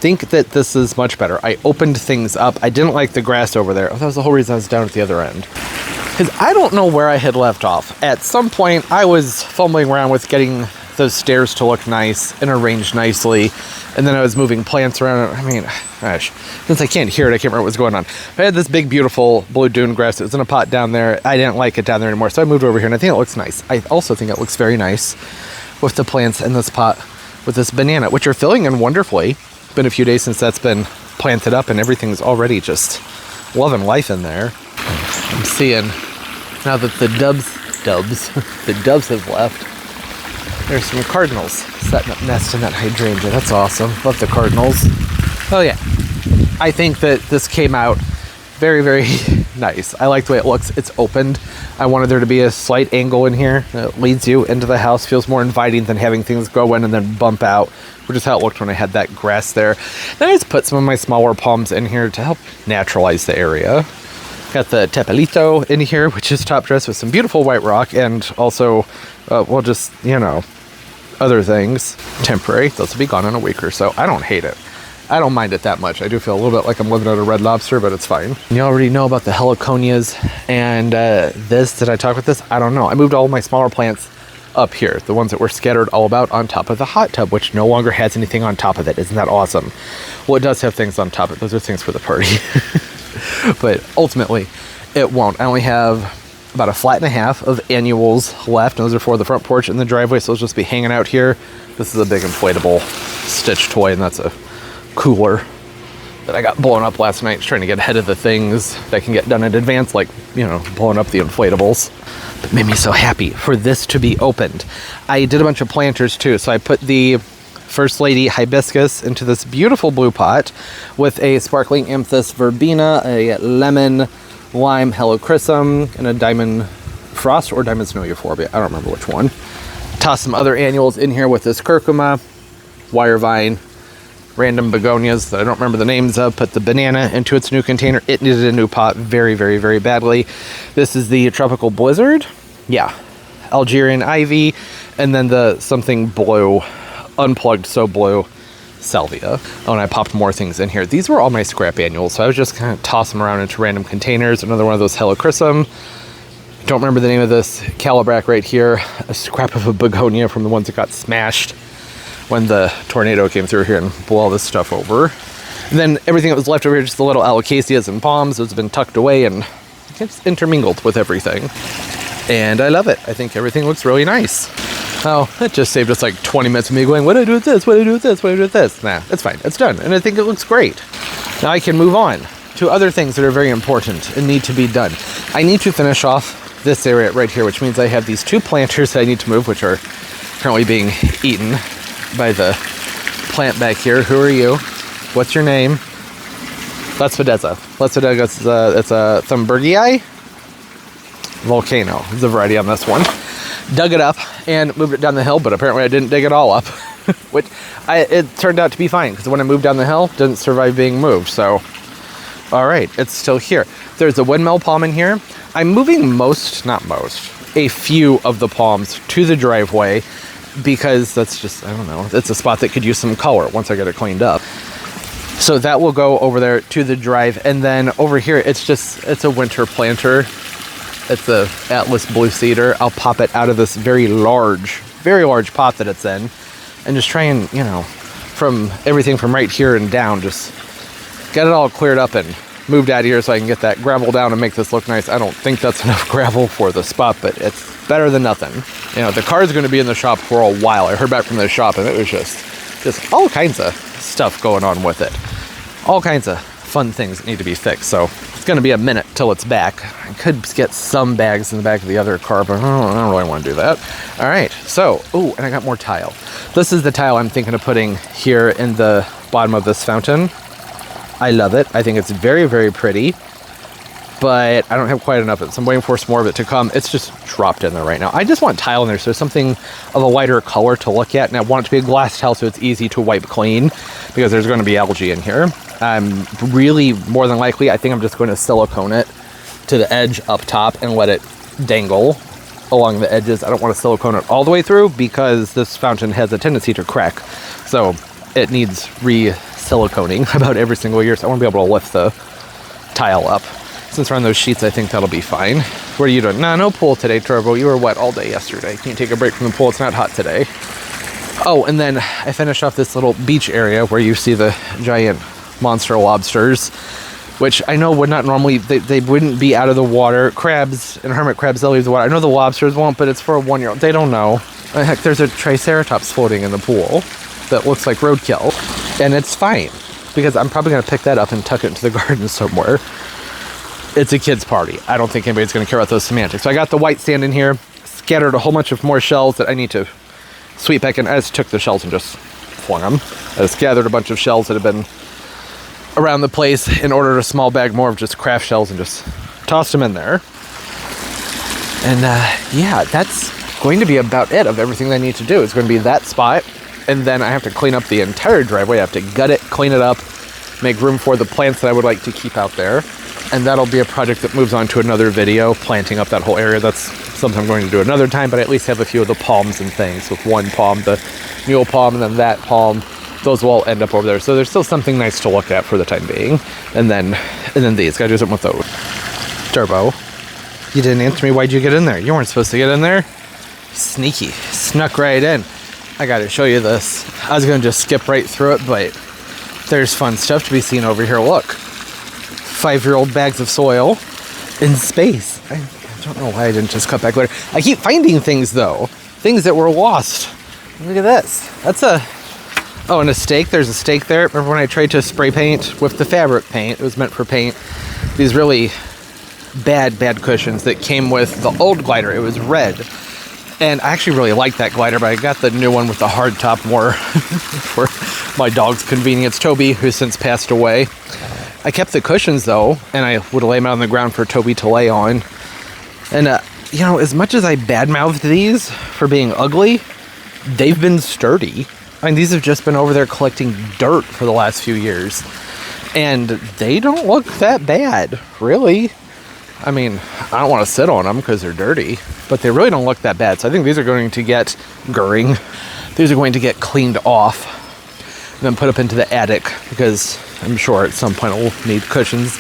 [SPEAKER 1] think that this is much better. I opened things up. I didn't like the grass over there. Oh, that was the whole reason I was down at the other end. Because I don't know where I had left off. At some point, I was fumbling around with getting those stairs to look nice and arranged nicely, and then I was moving plants around. I mean, gosh, since I can't hear it, I can't remember what was going on. I had this big, beautiful blue dune grass. It was in a pot down there. I didn't like it down there anymore, so I moved over here, and I think it looks nice. I also think it looks very nice with the plants in this pot with this banana, which are filling in wonderfully. It's been a few days since that's been planted up, and everything's already just loving life in there. I'm seeing now that the doves have left. There's some cardinals setting up nests in that hydrangea. That's awesome. Love the cardinals. Oh yeah. I think that this came out very, very nice. I like the way it looks. It's opened. I wanted there to be a slight angle in here that leads you into the house. Feels more inviting than having things go in and then bump out, which is how it looked when I had that grass there. Then I just put some of my smaller palms in here to help naturalize the area. Got the tepalito in here, which is top dressed with some beautiful white rock, and also, just, other things. Temporary. Those will be gone in a week or so. I don't hate it. I don't mind it that much. I do feel a little bit like I'm living at a Red Lobster, but it's fine. You already know about the heliconias and this. Did I talk about this? I don't know. I moved all of my smaller plants up here, the ones that were scattered all about on top of the hot tub, which no longer has anything on top of it. Isn't that awesome? Well, it does have things on top of it. Those are things for the party. But ultimately, it won't. I only have about a flat and a half of annuals left. Those are for the front porch and the driveway, so they'll just be hanging out here. This is a big inflatable Stitch toy, and that's a cooler that I got blown up last night, trying to get ahead of the things that can get done in advance, like, blowing up the inflatables. It made me so happy for this to be opened. I did a bunch of planters too, so I put the First Lady Hibiscus into this beautiful blue pot with a sparkling amethyst verbena, a lemon lime helichrysum, and a diamond frost or diamond snow euphorbia. I don't remember which one. Toss some other annuals in here with this curcuma, wire vine, random begonias that I don't remember the names of. Put the banana into its new container. It needed a new pot very, very, very badly. This is the Tropical Blizzard. Yeah. Algerian ivy, and then the something blue, unplugged so blue, salvia. Oh, and I popped more things in here. These were all my scrap annuals, so I was just kind of tossing them around into random containers. Another one of those helichrysum. Don't remember the name of this calabrac right here. A scrap of a begonia from the ones that got smashed when the tornado came through here and blew all this stuff over. And then everything that was left over here, just the little alocasias and palms, has been tucked away and it's intermingled with everything. And I love it. I think everything looks really nice. Oh, it just saved us like 20 minutes of me going, what do I do with this? What do I do with this? What do I do with this? Nah, it's fine. It's done. And I think it looks great. Now I can move on to other things that are very important and need to be done. I need to finish off this area right here, which means I have these 2 planters that I need to move, which are currently being eaten by the plant back here. Who are you? What's your name? Lespedeza. Lespedeza, it's a Thunbergii volcano. There's a variety on this one. Dug it up and moved it down the hill, but apparently I didn't dig it all up, which it turned out to be fine because when I moved down the hill, it didn't survive being moved. So, all right, it's still here. There's a windmill palm in here. I'm moving a few of the palms to the driveway because that's just, I don't know, it's a spot that could use some color once I get it cleaned up. So that will go over there to the drive. And then over here, it's a winter planter. It's a Atlas blue cedar. I'll pop it out of this very large pot that it's in and just try and, from everything from right here and down, just get it all cleared up and moved out of here so I can get that gravel down and make this look nice. I don't think that's enough gravel for the spot, but it's better than nothing. The car's going to be in the shop for a while. I heard back from the shop and it was just all kinds of stuff going on with it. All kinds of fun things that need to be fixed. So it's going to be a minute till it's back. I could get some bags in the back of the other car, but I don't really want to do that. All right. So, and I got more tile. This is the tile I'm thinking of putting here in the bottom of this fountain. I love it. I think it's very, very pretty, but I don't have quite enough of it. So I'm waiting for some more of it to come. It's just dropped in there right now. I just want tile in there so something of a lighter color to look at. And I want it to be a glass tile so it's easy to wipe clean because there's going to be algae in here. Really, more than likely, I think I'm just going to silicone it to the edge up top and let it dangle along the edges. I don't want to silicone it all the way through because this fountain has a tendency to crack. So it needs re-siliconing about every single year. So I want to be able to lift the tile up. Since we're on those sheets, I think that'll be fine. What are you doing? No pool today, Turbo. You were wet all day yesterday. Can you take a break from the pool? It's not hot today. Oh, and then I finished off this little beach area where you see the giant monster lobsters, which I know would not normally, they wouldn't be out of the water. Crabs and hermit crabs, they'll leave the water. I know the lobsters won't, but it's for a 1-year-old. They don't know. Heck, there's a triceratops floating in the pool that looks like roadkill, and it's fine because I'm probably going to pick that up and tuck it into the garden somewhere. It's a kid's party. I don't think anybody's going to care about those semantics. So I got the white sand in here, scattered a whole bunch of more shells that I need to sweep back in. I just took the shells and just flung them. I just gathered a bunch of shells that have been around the place and ordered a small bag more of just craft shells and just tossed them in there. And yeah, that's going to be about it of everything that I need to do. It's going to be that spot, and then I have to clean up the entire driveway. I have to gut it, clean it up, make room for the plants that I would like to keep out there. And that'll be a project that moves on to another video, planting up that whole area. That's something I'm going to do another time, but I at least have a few of the palms and things. With one palm, the mule palm, and then that palm, those will all end up over there. So there's still something nice to look at for the time being. And then these, gotta do something with those. Turbo, you didn't answer me. Why'd you get in there? You weren't supposed to get in there. Sneaky, snuck right in. I gotta show you this. I was gonna just skip right through it, but there's fun stuff to be seen over here. Look. 5-year-old bags of soil in space. I don't know why I didn't just cut back later. I keep finding things though. Things that were lost. Look at this. That's and a stake. There's a stake there. Remember when I tried to spray paint with the fabric paint? It was meant for paint. These really bad cushions that came with the old glider. It was red. And I actually really like that glider, but I got the new one with the hard top more for my dog's convenience, Toby, who's since passed away. I kept the cushions though, and I would lay them out on the ground for Toby to lay on. And you know, as much as I badmouthed these for being ugly, they've been sturdy. I mean, these have just been over there collecting dirt for the last few years. And they don't look that bad, really. I mean, I don't want to sit on them because they're dirty, but they really don't look that bad. So I think these are going to get these are going to get cleaned off and then put up into the attic because I'm sure at some point we'll need cushions.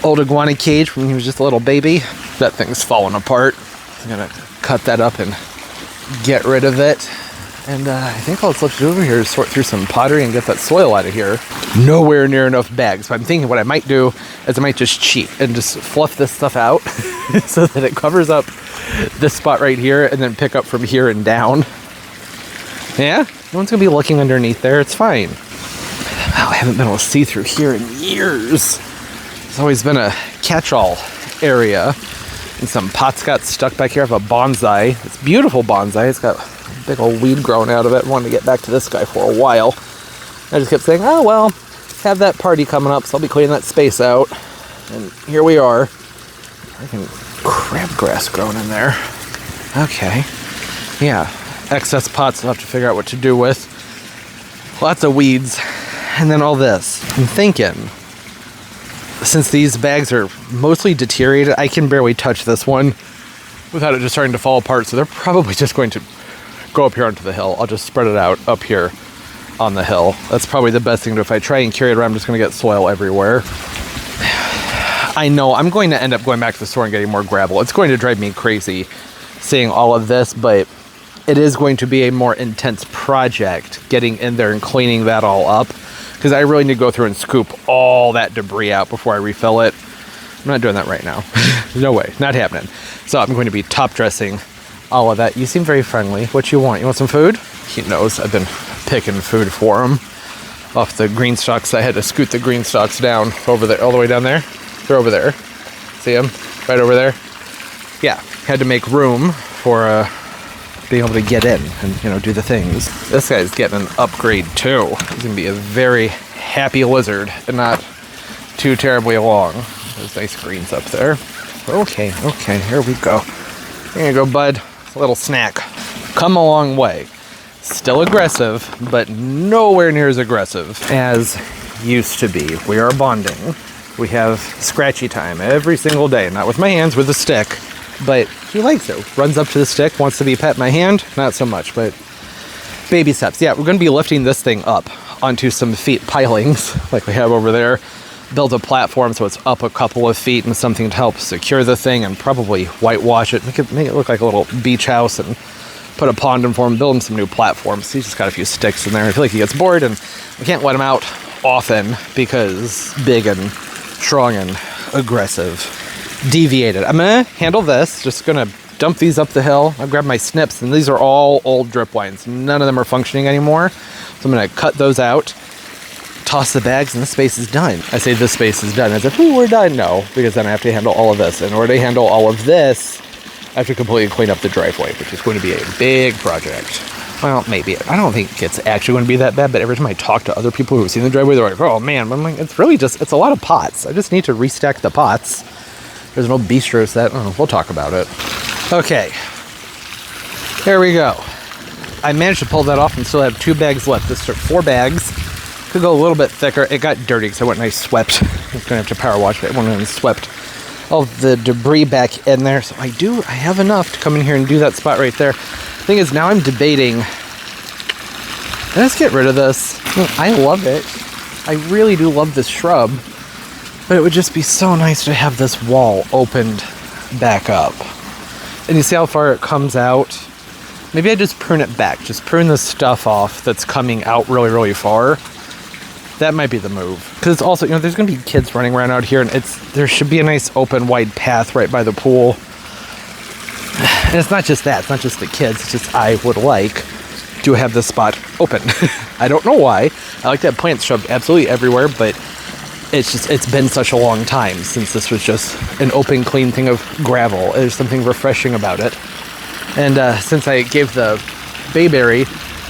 [SPEAKER 1] Old iguana cage when he was just a little baby. That thing's falling apart. I'm gonna cut that up and get rid of it. And I think all that's left to do over here is sort through some pottery and get that soil out of here. Nowhere near enough bags. But I'm thinking what I might do is I might just cheat and just fluff this stuff out so that it covers up this spot right here and then pick up from here and down. Yeah, no one's gonna be looking underneath there. It's fine. Oh, I haven't been able to see through here in years. It's always been a catch-all area. And some pots got stuck back here. I have a bonsai. It's a beautiful bonsai. It's got a big old weed growing out of it. I wanted to get back to this guy for a while. I just kept saying, oh, well, have that party coming up, so I'll be cleaning that space out. And here we are. I can crabgrass growing in there. Okay. Yeah. Excess pots I'll have to figure out what to do with. Lots of weeds. And then all this. I'm thinking, since these bags are mostly deteriorated, I can barely touch this one without it just starting to fall apart. So they're probably just going to go up here onto the hill. I'll just spread it out up here on the hill. That's probably the best thing to do. If I try and carry it around, I'm just going to get soil everywhere. I know I'm going to end up going back to the store and getting more gravel. It's going to drive me crazy seeing all of this, but it is going to be a more intense project getting in there and cleaning that all up. Because I really need to go through and scoop all that debris out before I refill it. I'm not doing that right now. No way, not happening. So I'm going to be top dressing all of that. You seem very friendly. What you want? You want some food? He knows I've been picking food for him off the green stalks. I had to scoot the green stalks down over there, all the way down there. They're over there. See them? Right over there. Yeah, had to make room for being able to get in and, you know, do the things. This guy's getting an upgrade too. He's gonna be a very happy lizard and not too terribly long. There's nice greens up there. Okay, here we go. Here you go, bud. A little snack. Come a long way. Still aggressive, but nowhere near as aggressive as used to be. We are bonding. We have scratchy time every single day. Not with my hands, with a stick. But he likes it. Runs up to the stick, wants to be pet my hand. Not so much, but baby steps. Yeah, we're going to be lifting this thing up onto some feet pilings like we have over there. Build a platform so it's up a couple of feet and something to help secure the thing and probably whitewash it. Make it look like a little beach house and put a pond in for him, build him some new platforms. He's just got a few sticks in there. I feel like he gets bored and we can't let him out often because big and strong and aggressive. Deviated. I'm gonna handle this. Just gonna dump these up the hill. I grabbed my snips, and these are all old drip lines. None of them are functioning anymore. So I'm gonna cut those out, toss the bags, and this space is done. I say this space is done as if, ooh, we're done. No, because then I have to handle all of this. In order to handle all of this, I have to completely clean up the driveway, which is going to be a big project. Well, maybe. I don't think it's actually going to be that bad, but every time I talk to other people who've seen the driveway, they're like, oh man, I'm like, it's really just, it's a lot of pots. I just need to restack the pots. There's an old bistro set. Oh, we'll talk about it. Okay. Here we go. I managed to pull that off and still have 2 bags left. This took 4 bags. Could go a little bit thicker. It got dirty because I went and I swept. I was going to have to power wash it. I went and swept all the debris back in there. So I have enough to come in here and do that spot right there. Thing is, now I'm debating, let's get rid of this. I love it. I really do love this shrub. But it would just be so nice to have this wall opened back up. And you see how far it comes out? Maybe I just prune it back. Just prune the stuff off that's coming out really, really far. That might be the move. Because it's also, you know, there's going to be kids running around out here. And there should be a nice open, wide path right by the pool. And it's not just that. It's not just the kids. It's just I would like to have this spot open. I don't know why. I like to have plants shoved absolutely everywhere, but it's been such a long time since this was just an open, clean thing of gravel. There's something refreshing about it. And since I gave the bayberry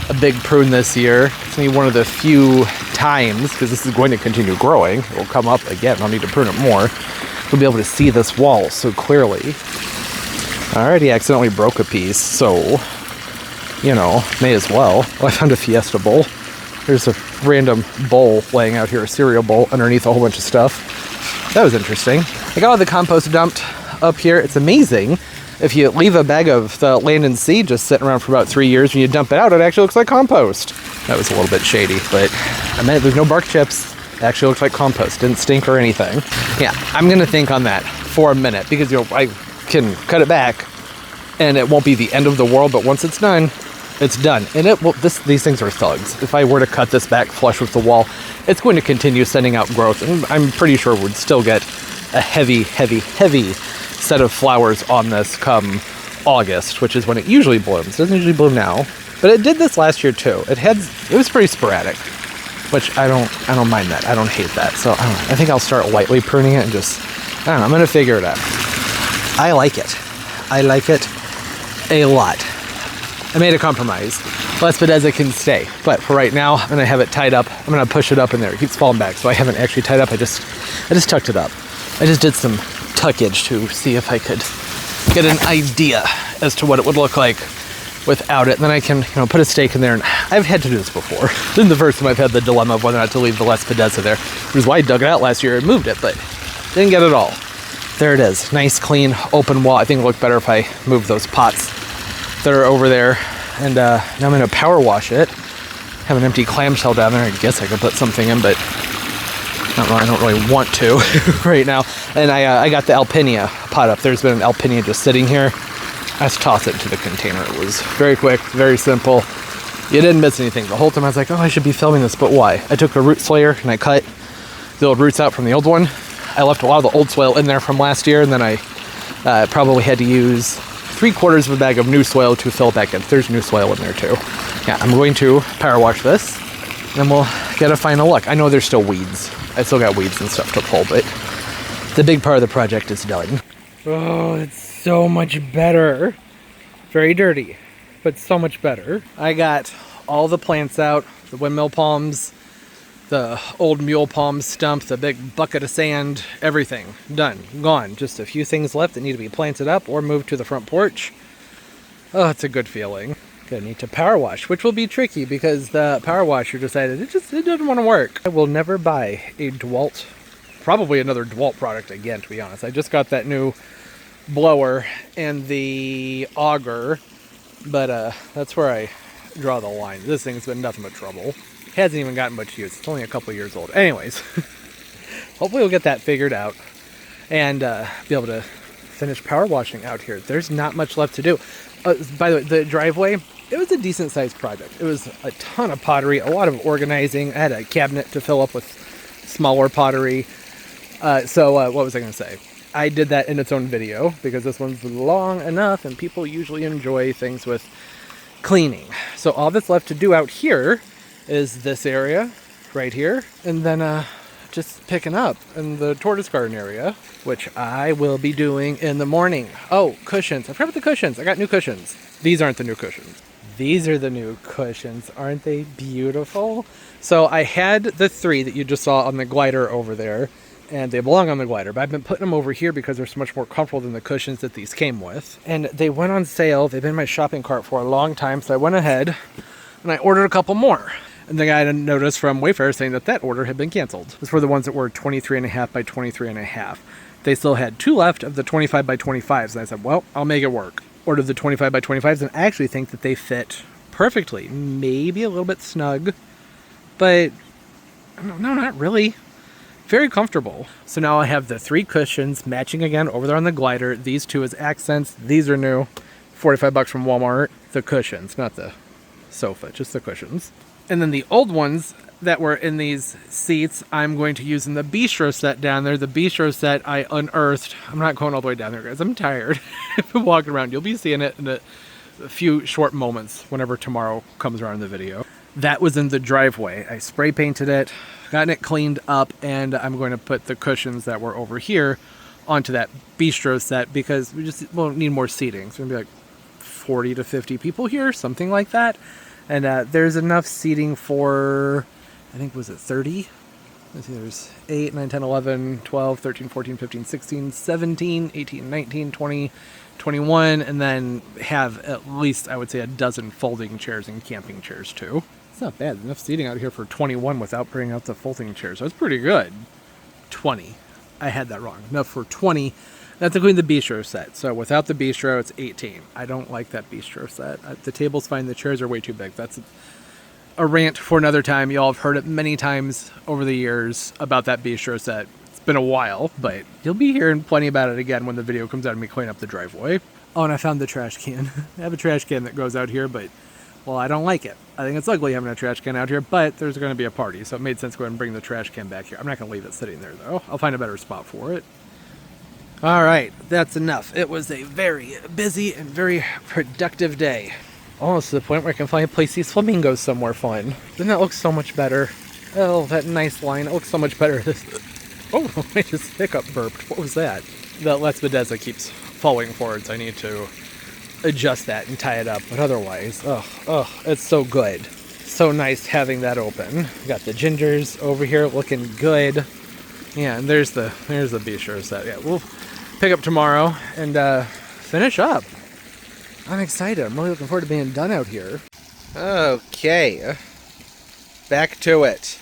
[SPEAKER 1] a big prune this year, it's going to be one of the few times, because this is going to continue growing, it will come up again, I'll need to prune it more, we'll be able to see this wall so clearly. I already accidentally broke a piece, so, you know, may as well. Oh, I found a Fiesta bowl. There's a random bowl laying out here, a cereal bowl underneath a whole bunch of stuff. That was interesting. I got all the compost dumped up here. It's amazing. If you leave a bag of the land and seed just sitting around for about 3 years, when you dump it out, it actually looks like compost. That was a little bit shady, but I mean, there's no bark chips. It actually looks like compost. Didn't stink or anything. Yeah, I'm going to think on that for a minute, because, you know, I can cut it back and it won't be the end of the world, but once it's done, it's done. And it will, these things are thugs. If I were to cut this back flush with the wall, it's going to continue sending out growth, and I'm pretty sure we'd still get a heavy set of flowers on this come August, which is when it usually blooms. It doesn't usually bloom now, but it did this last year too. It was pretty sporadic, which I don't mind that. I don't hate that. So I think I'll start lightly pruning it and just, I don't know, I'm gonna figure it out. I like it. I like it a lot. I made a compromise. Less bit as it can stay, but for right now, I'm gonna have it tied up. I'm gonna push it up in there. It keeps falling back, so I haven't actually tied up. I just tucked it up. I just did some tuckage to see if I could get an idea as to what it would look like without it. And then I can, you know, put a stake in there. And I've had to do this before. This is the first time I've had the dilemma of whether or not to leave the less pedesta there, which is why I dug it out last year and moved it, but didn't get it all. There it is. Nice, clean, open wall. I think it would look better if I move those pots that are over there. And now I'm going to power wash it. Have an empty clamshell down there. I guess I could put something in, but I don't really want to right now. And I got the Alpinia pot up. There's been an Alpinia just sitting here. I just toss it into the container. It was very quick, very simple. You didn't miss anything. The whole time I was like, oh, I should be filming this, but why? I took a root slayer and I cut the old roots out from the old one. I left a lot of the old soil in there from last year, and then I probably had to use 3/4 of a bag of new soil to fill back in. There's new soil in there too. Yeah, I'm going to power wash this, and we'll get a final look. I know there's still weeds. I still got weeds and stuff to pull, but the big part of the project is done. Oh, it's so much better. Very dirty, but so much better. I got all the plants out, the windmill palms, the old mule palm stump, the big bucket of sand, everything done, gone. Just a few things left that need to be planted up or moved to the front porch. Oh, it's a good feeling. Gonna need to power wash, which will be tricky because the power washer decided it doesn't want to work. I will never buy a DeWalt, probably another DeWalt product again, to be honest. I just got that new blower and the auger, but that's where I draw the line. This thing's been nothing but trouble. It hasn't even gotten much use. It's only a couple years old. Anyways, hopefully we'll get that figured out and be able to finish power washing out here. There's not much left to do. By the way, the driveway, it was a decent sized project. It was a ton of pottery, a lot of organizing. I had a cabinet to fill up with smaller pottery. What was I going to say? I did that in its own video because this one's long enough and people usually enjoy things with cleaning. So all that's left to do out here is this area right here, and then just picking up in the tortoise garden area, which I will be doing in the morning. Oh, cushions. I forgot about the cushions. I got new cushions. These aren't the new cushions. These are the new cushions. Aren't they beautiful? So I had the 3 that you just saw on the glider over there, and they belong on the glider, but I've been putting them over here because they're so much more comfortable than the cushions that these came with. And they went on sale. They've been in my shopping cart for a long time, so I went ahead and I ordered a couple more. And the guy noticed from Wayfair saying that order had been canceled. Those were the ones that were 23.5 by 23.5. They still had 2 left of the 25 by 25s. And I said, well, I'll make it work. Ordered the 25 by 25s, and I actually think that they fit perfectly. Maybe a little bit snug, but no, not really. Very comfortable. So now I have the 3 cushions matching again over there on the glider. These 2 as accents. These are new. $45 from Walmart. The cushions, not the sofa, just the cushions. And then the old ones that were in these seats, I'm going to use in the bistro set down there. The bistro set I unearthed. I'm not going all the way down there, guys. I'm tired. I've been walking around. You'll be seeing it in a few short moments whenever tomorrow comes around in the video. That was in the driveway. I spray painted it, gotten it cleaned up, and I'm going to put the cushions that were over here onto that bistro set because we just won't need more seating. So it's going to be like 40 to 50 people here, something like that. And there's enough seating for, I think, was it 30? Let's see, there's 8, 9, 10, 11, 12, 13, 14, 15, 16, 17, 18, 19, 20, 21, and then have at least, I would say, a dozen folding chairs and camping chairs too. It's not bad. Enough seating out here for 21 without bringing out the folding chairs. That's pretty good. 20. I had that wrong. Enough for 20. That's including the bistro set. So without the bistro, it's 18. I don't like that bistro set. The table's fine. The chairs are way too big. That's a rant for another time. You all have heard it many times over the years about that bistro set. It's been a while, but you'll be hearing plenty about it again when the video comes out of me cleaning up the driveway. Oh, and I found the trash can. I have a trash can that goes out here, but, well, I don't like it. I think it's ugly having a trash can out here, but there's going to be a party, so it made sense to go ahead and bring the trash can back here. I'm not going to leave it sitting there, though. I'll find a better spot for it. All right, that's enough. It was a very busy and very productive day. Almost to the point where I can finally place these flamingos somewhere fun. Doesn't that look so much better? Oh, that nice line. It looks so much better. Oh, I just hiccup burped. What was that? That Les Bedeza keeps falling forwards. I need to adjust that and tie it up. But otherwise, it's so good. So nice having that open. Got the gingers over here looking good. Yeah, and there's the bistro set. Yeah, we'll pick up tomorrow and finish up. I'm excited. I'm really looking forward to being done out here. Okay. Back to it.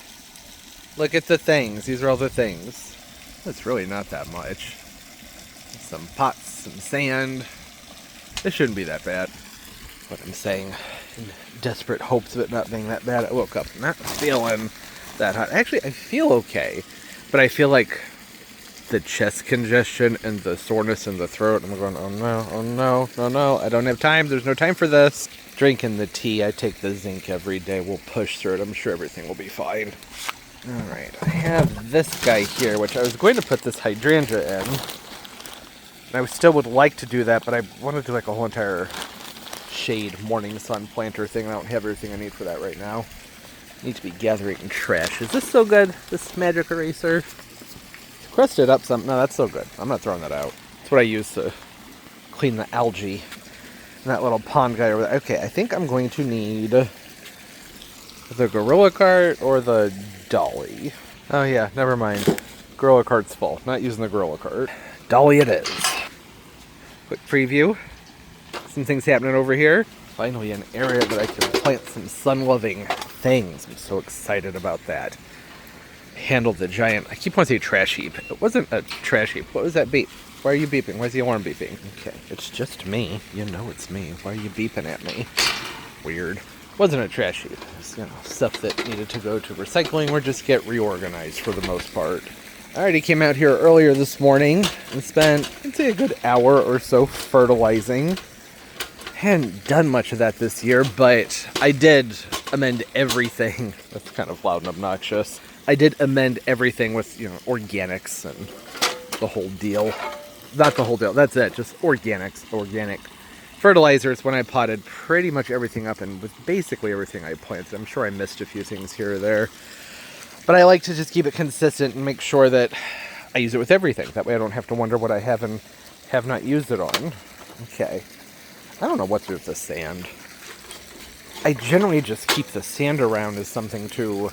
[SPEAKER 1] Look at the things. These are all the things. It's really not that much. Some pots, some sand. This shouldn't be that bad. What I'm saying. In desperate hopes of it not being that bad, I woke up not feeling that hot. Actually, I feel okay. But I feel like the chest congestion and the soreness in the throat. I'm going, oh no, I don't have time. There's no time for this. Drinking the tea. I take the zinc every day. We'll push through it. I'm sure everything will be fine. All right, I have this guy here, which I was going to put this hydrangea in. And I still would like to do that, but I want to do like a whole entire shade morning sun planter thing. I don't have everything I need for that right now. Need to be gathering trash. Is this so good? This magic eraser? Crusted up some. No, that's so good. I'm not throwing that out. That's what I use to clean the algae in that little pond guy over there. Okay, I think I'm going to need the gorilla cart or the dolly. Oh yeah, never mind. Gorilla cart's full. Not using the gorilla cart. Dolly it is. Quick preview. Some things happening over here. Finally an area that I can plant some sun-loving things. I'm so excited about that. Handle the giant, I keep wanting to say trash heap. It wasn't a trash heap. What was that beep? Why are you beeping? Why is the alarm beeping? Okay, it's just me. You know it's me. Why are you beeping at me? Weird. Wasn't a trash heap. It's, stuff that needed to go to recycling or just get reorganized for the most part. I already came out here earlier this morning and spent, I'd say, a good hour or so fertilizing. Hadn't done much of that this year, but I did amend everything. That's kind of loud and obnoxious. I did amend everything with, organics and the whole deal. Not the whole deal, that's it, just organics, organic fertilizers when I potted pretty much everything up and with basically everything I planted. I'm sure I missed a few things here or there. But I like to just keep it consistent and make sure that I use it with everything. That way I don't have to wonder what I have and have not used it on. Okay. I don't know what to do with the sand. I generally just keep the sand around as something to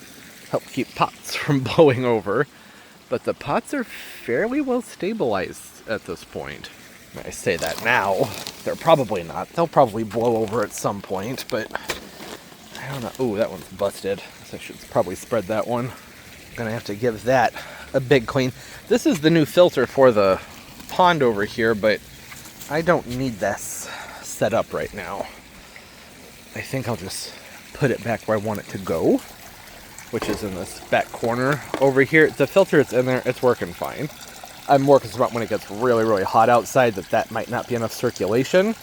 [SPEAKER 1] help keep pots from blowing over. But the pots are fairly well stabilized at this point. I say that now. They're probably not. They'll probably blow over at some point, but I don't know. Ooh, that one's busted. So I should probably spread that one. I'm gonna have to give that a big clean. This is the new filter for the pond over here, but I don't need this set up right now. I think I'll just put it back where I want it to go, which is in this back corner over here. The filter is in there. It's working fine. I'm more concerned about when it gets really, really hot outside that might not be enough circulation,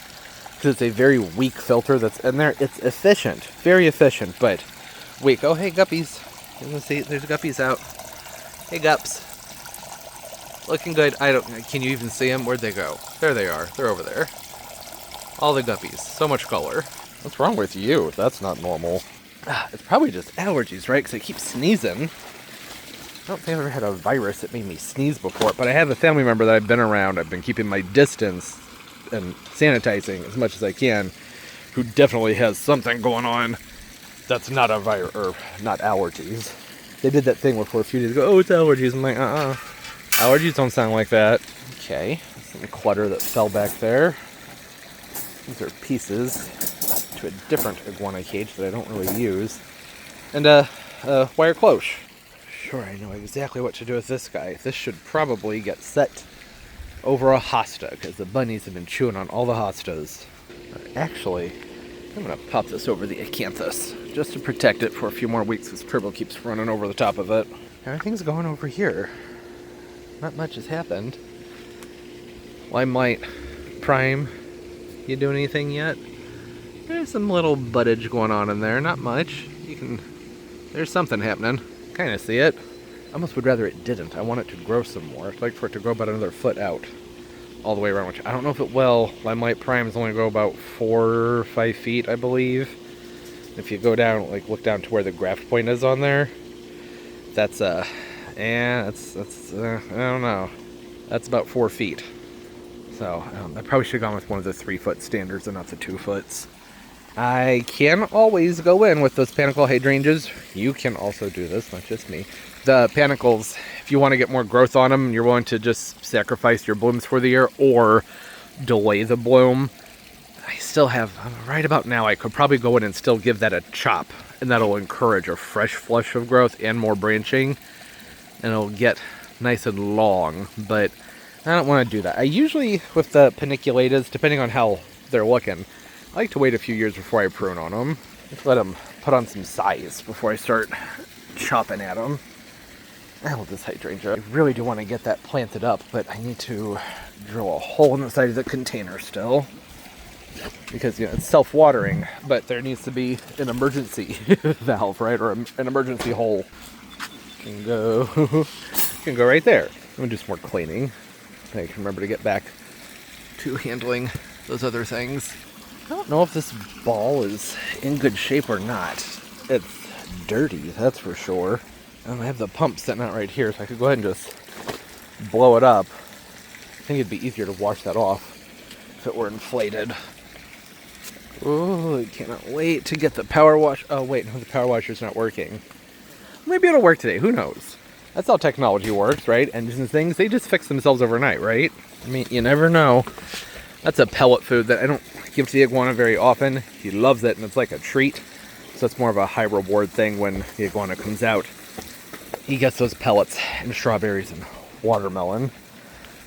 [SPEAKER 1] because it's a very weak filter that's in there. It's efficient, very efficient, but weak. Oh, hey, guppies. You can see there's guppies out. Hey, gups. Looking good. Can you even see them? Where'd they go? There they are. They're over there. All the guppies. So much color. What's wrong with you? That's not normal. It's probably just allergies, right? Because I keep sneezing. I don't think I've ever had a virus that made me sneeze before, but I have a family member that I've been around. I've been keeping my distance and sanitizing as much as I can, who definitely has something going on that's not a virus, or not allergies. They did that thing where for a few days ago, oh, it's allergies. I'm like, allergies don't sound like that. Okay, some clutter that fell back there. These are pieces to a different iguana cage that I don't really use. And wire cloche. Sure, I know exactly what to do with this guy. This should probably get set over a hosta, because the bunnies have been chewing on all the hostas. Actually, I'm going to pop this over the acanthus, just to protect it for a few more weeks, because Turbo keeps running over the top of it. Everything's going over here. Not much has happened. Limelight Prime, you doing anything yet? There's some little buddage going on in there, not much. There's something happening. Kind of see it. I almost would rather it didn't. I want it to grow some more. I'd like for it to grow about another foot out, all the way around, which I don't know if it will. Limelight Primes only go about 4 or 5 feet, I believe. If you go down, like look down to where the graft point is on there, that's I don't know. That's about 4 feet. So I probably should have gone with one of the 3-foot standards and not the 2-foots. I can always go in with those panicle hydrangeas. You can also do this, not just me. The panicles, if you want to get more growth on them, you're willing to just sacrifice your blooms for the year or delay the bloom. I still have, right about now, I could probably go in and still give that a chop, and that'll encourage a fresh flush of growth and more branching, and it'll get nice and long, but I don't want to do that. I usually, with the paniculatas, depending on how they're looking, I like to wait a few years before I prune on them. Just let them put on some size before I start chopping at them. I love this hydrangea. I really do want to get that planted up, but I need to drill a hole in the side of the container still. Because, you know, it's self-watering, but there needs to be an emergency valve, right? Or an emergency hole. Can go right there. I'm going to do some more cleaning. I can remember to get back to handling those other things. I don't know if this ball is in good shape or not. It's dirty, that's for sure. I have the pump sitting out right here, so I could go ahead and just blow it up. I think it'd be easier to wash that off if it were inflated. Oh, I cannot wait to get the power wash. Oh, wait, no, the power washer's not working. Maybe it'll work today, who knows? That's how technology works, right? Engines and things, they just fix themselves overnight, right? I mean, you never know. That's a pellet food that I don't give to the iguana very often. He loves it, and it's like a treat. So it's more of a high reward thing when the iguana comes out. He gets those pellets and strawberries and watermelon.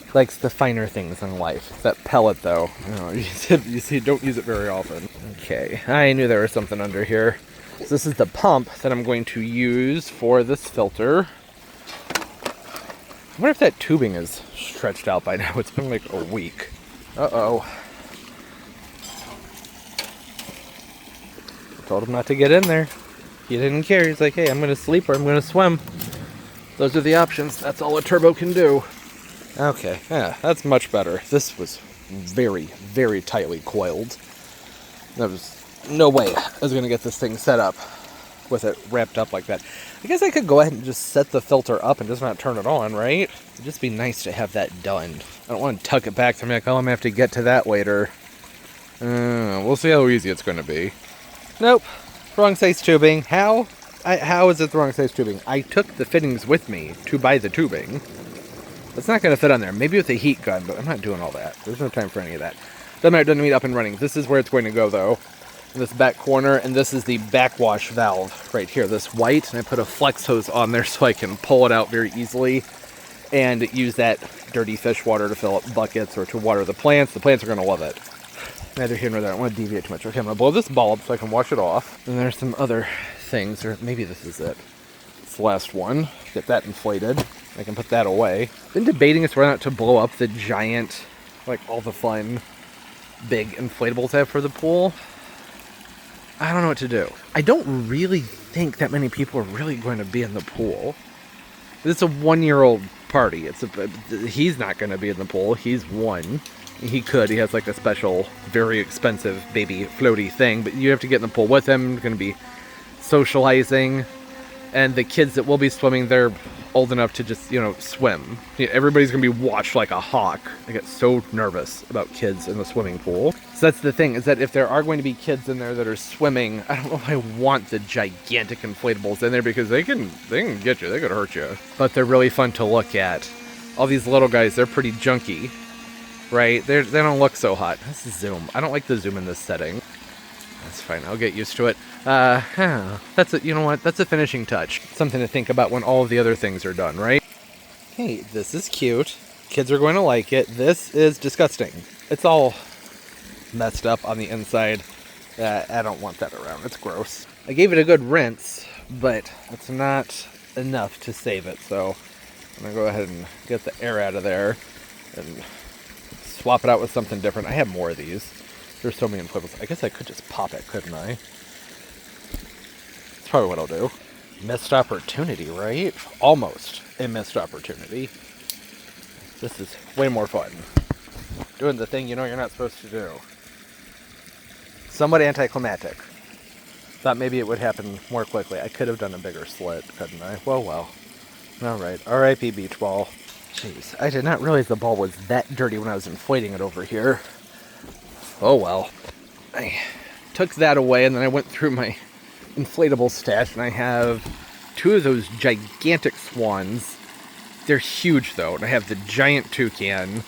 [SPEAKER 1] He likes the finer things in life. That pellet, though, you see, don't use it very often. Okay, I knew there was something under here. So this is the pump that I'm going to use for this filter. I wonder if that tubing is stretched out by now. It's been like a week. Uh-oh. Told him not to get in there. He didn't care. He's like, hey, I'm going to sleep or I'm going to swim. Those are the options. That's all a turbo can do. Okay, yeah, that's much better. This was very, very tightly coiled. There was no way I was going to get this thing set up with it wrapped up like that. I guess I could go ahead and just set the filter up and just not turn it on, right? It'd just be nice to have that done. I don't want to tuck it back to me like, oh, I'm going to have to get to that later. We'll see how easy it's going to be. Nope. Wrong size tubing. How? How is it the wrong size tubing? I took the fittings with me to buy the tubing. It's not going to fit on there. Maybe with a heat gun, but I'm not doing all that. There's no time for any of that. Doesn't matter, doesn't need up and running. This is where it's going to go, though. In this back corner, and this is the backwash valve right here, this white, and I put a flex hose on there so I can pull it out very easily and use that dirty fish water to fill up buckets or to water the plants. The plants are going to love it. Neither here nor there. I don't want to deviate too much. Okay, I'm going to blow this bulb so I can wash it off. And there's some other things, or maybe this is it. It's the last one. Get that inflated. I can put that away. Been debating whether or not to blow up the giant, like all the fun, big inflatables I have for the pool. I don't know what to do. I don't really think that many people are really going to be in the pool. It's a 1-year-old party. He's not going to be in the pool. He's 1. He could. He has like a special, very expensive baby floaty thing, but you have to get in the pool with him. It's going to be socializing. And the kids that will be swimming, they're old enough to just, you know, swim. Everybody's gonna be watched like a hawk. I get so nervous about kids in the swimming pool. So that's the thing, is that if there are going to be kids in there that are swimming, I don't know if I want the gigantic inflatables in there, because they can get you, they could hurt you. But they're really fun to look at. All these little guys, they're pretty junky, right? They don't look so hot. Let's zoom. I don't like the zoom in this setting. That's fine, I'll get used to it. That's it. You know what? That's a finishing touch. Something to think about when all of the other things are done, right? Hey, this is cute. Kids are going to like it. This is disgusting. It's all messed up on the inside. I don't want that around. It's gross. I gave it a good rinse, but it's not enough to save it. So I'm going to go ahead and get the air out of there and swap it out with something different. I have more of these. There's so many inflatables. I guess I could just pop it, couldn't I? That's probably what I'll do. Missed opportunity, right? Almost a missed opportunity. This is way more fun. Doing the thing you know you're not supposed to do. Somewhat anticlimactic. Thought maybe it would happen more quickly. I could have done a bigger slit, couldn't I? Well. Alright. R.I.P. beach ball. Jeez, I did not realize the ball was that dirty when I was inflating it over here. Oh well. I took that away and then I went through my inflatable stash and I have two of those gigantic swans. They're huge though, and I have the giant toucan.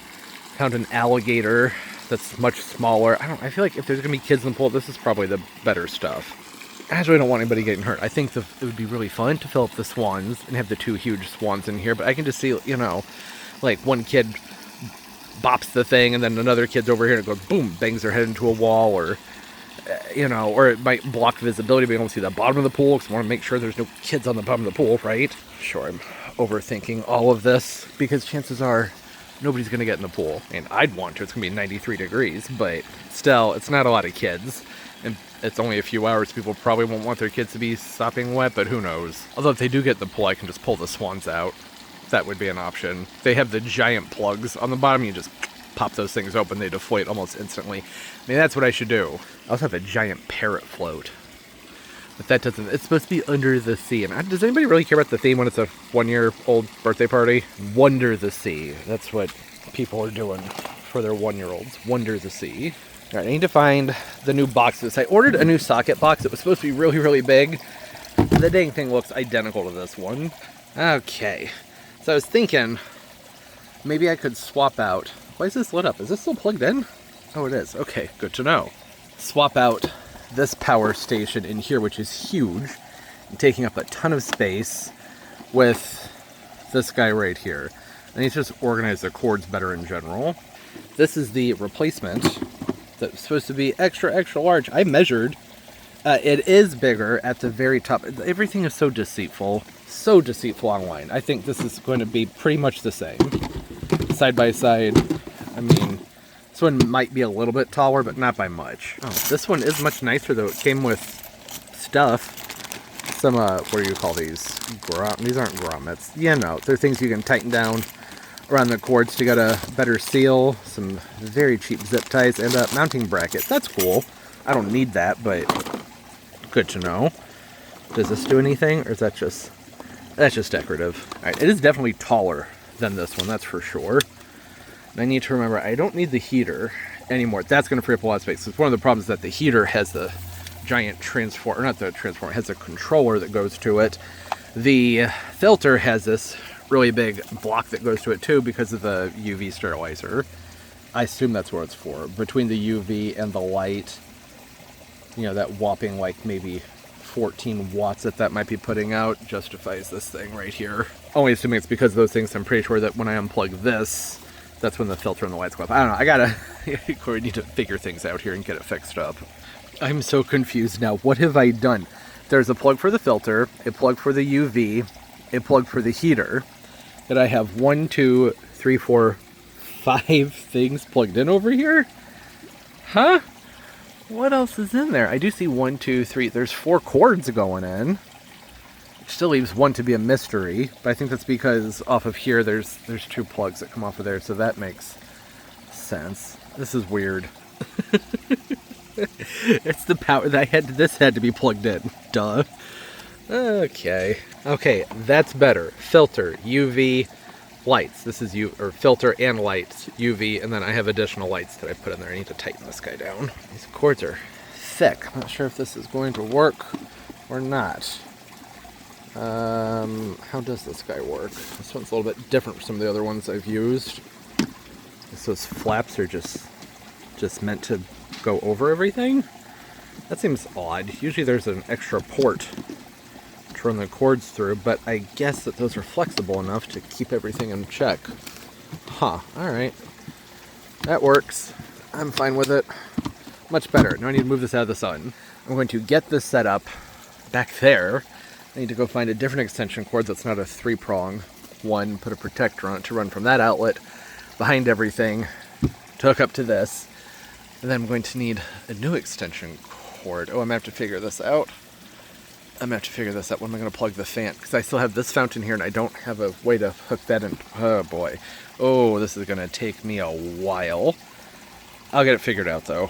[SPEAKER 1] Found an alligator that's much smaller. I feel like if there's gonna be kids in the pool, this is probably the better stuff. I actually don't want anybody getting hurt. I think it would be really fun to fill up the swans and have the two huge swans in here, but I can just see, you know, like one kid bops the thing and then another kid's over here and it goes boom, bangs their head into a wall, or you know, or it might block visibility, being able to see the bottom of the pool, because I want to make sure there's no kids on the bottom of the pool, right? Sure, I'm overthinking all of this, because chances are nobody's going to get in the pool. And I'd want to. It's going to be 93 degrees, but still, it's not a lot of kids. And it's only a few hours. People probably won't want their kids to be sopping wet, but who knows? Although if they do get in the pool, I can just pull the swans out. That would be an option. They have the giant plugs on the bottom. You just pop those things open, they deflate almost instantly. I mean, that's what I should do. I also have a giant parrot float. But that doesn't, it's supposed to be under the sea. And does anybody really care about the theme when it's a 1-year-old birthday party? Wonder the sea. That's what people are doing for their 1-year-olds. Wonder the sea. All right, I need to find the new boxes. I ordered a new socket box. It was supposed to be really, really big. The dang thing looks identical to this one. Okay. So I was thinking maybe I could swap out. Why is this lit up? Is this still plugged in? Oh, it is. Okay, good to know. Swap out this power station in here, which is huge, and taking up a ton of space, with this guy right here. I need to just organize the cords better in general. This is the replacement that's supposed to be extra, extra large. I measured. It is bigger at the very top. Everything is so deceitful. So deceitful online. I think this is going to be pretty much the same. Side by side. I mean, this one might be a little bit taller, but not by much. Oh, this one is much nicer, though. It came with stuff. Some, what do you call these? These aren't grommets. Yeah, no. They're things you can tighten down around the cords to get a better seal. Some very cheap zip ties and a mounting bracket. That's cool. I don't need that, but good to know. Does this do anything, or is that just... That's just decorative. All right, it is definitely taller than this one, that's for sure. And I need to remember, I don't need the heater anymore. That's going to free up a lot of space. It's one of the problems that the heater has the giant transformer, or not the transformer, it has a controller that goes to it. The filter has this really big block that goes to it too because of the UV sterilizer. I assume that's what it's for. Between the UV and the light, you know, that whopping like maybe 14 watts that might be putting out justifies this thing right here. Only assuming it's because of those things. I'm pretty sure that when I unplug this, that's when the filter and the lights go up. I don't know. I gotta I need to figure things out here and get it fixed up. I'm so confused now. What have I done? There's a plug for the filter, a plug for the UV, a plug for the heater. That I have 1, 2, 3, 4, 5 things plugged in over here? Huh? What else is in there? I do see 1, 2, 3. There's 4 cords going in. Which still leaves one to be a mystery. But I think that's because off of here there's 2 plugs that come off of there, so that makes sense. This is weird. It's the power that this had to be plugged in. Duh. Okay. Okay, that's better. Filter, UV, lights. This is filter and lights, UV, and then I have additional lights that I put in there. I need to tighten this guy down. These cords are thick. I'm not sure if this is going to work or not. How does this guy work? This one's a little bit different from some of the other ones I've used. So those flaps are just meant to go over everything? That seems odd. Usually there's an extra port to run the cords through, but I guess that those are flexible enough to keep everything in check. Huh, alright. That works. I'm fine with it. Much better. Now I need to move this out of the sun. I'm going to get this set up back there. I need to go find a different extension cord that's not a 3-prong one, put a protector on it to run from that outlet behind everything to hook up to this. And then I'm going to need a new extension cord. Oh, I'm going to have to figure this out. I'm going to have to figure this out. When am I going to plug the fan? Because I still have this fountain here and I don't have a way to hook that in. Oh boy. Oh, this is going to take me a while. I'll get it figured out though.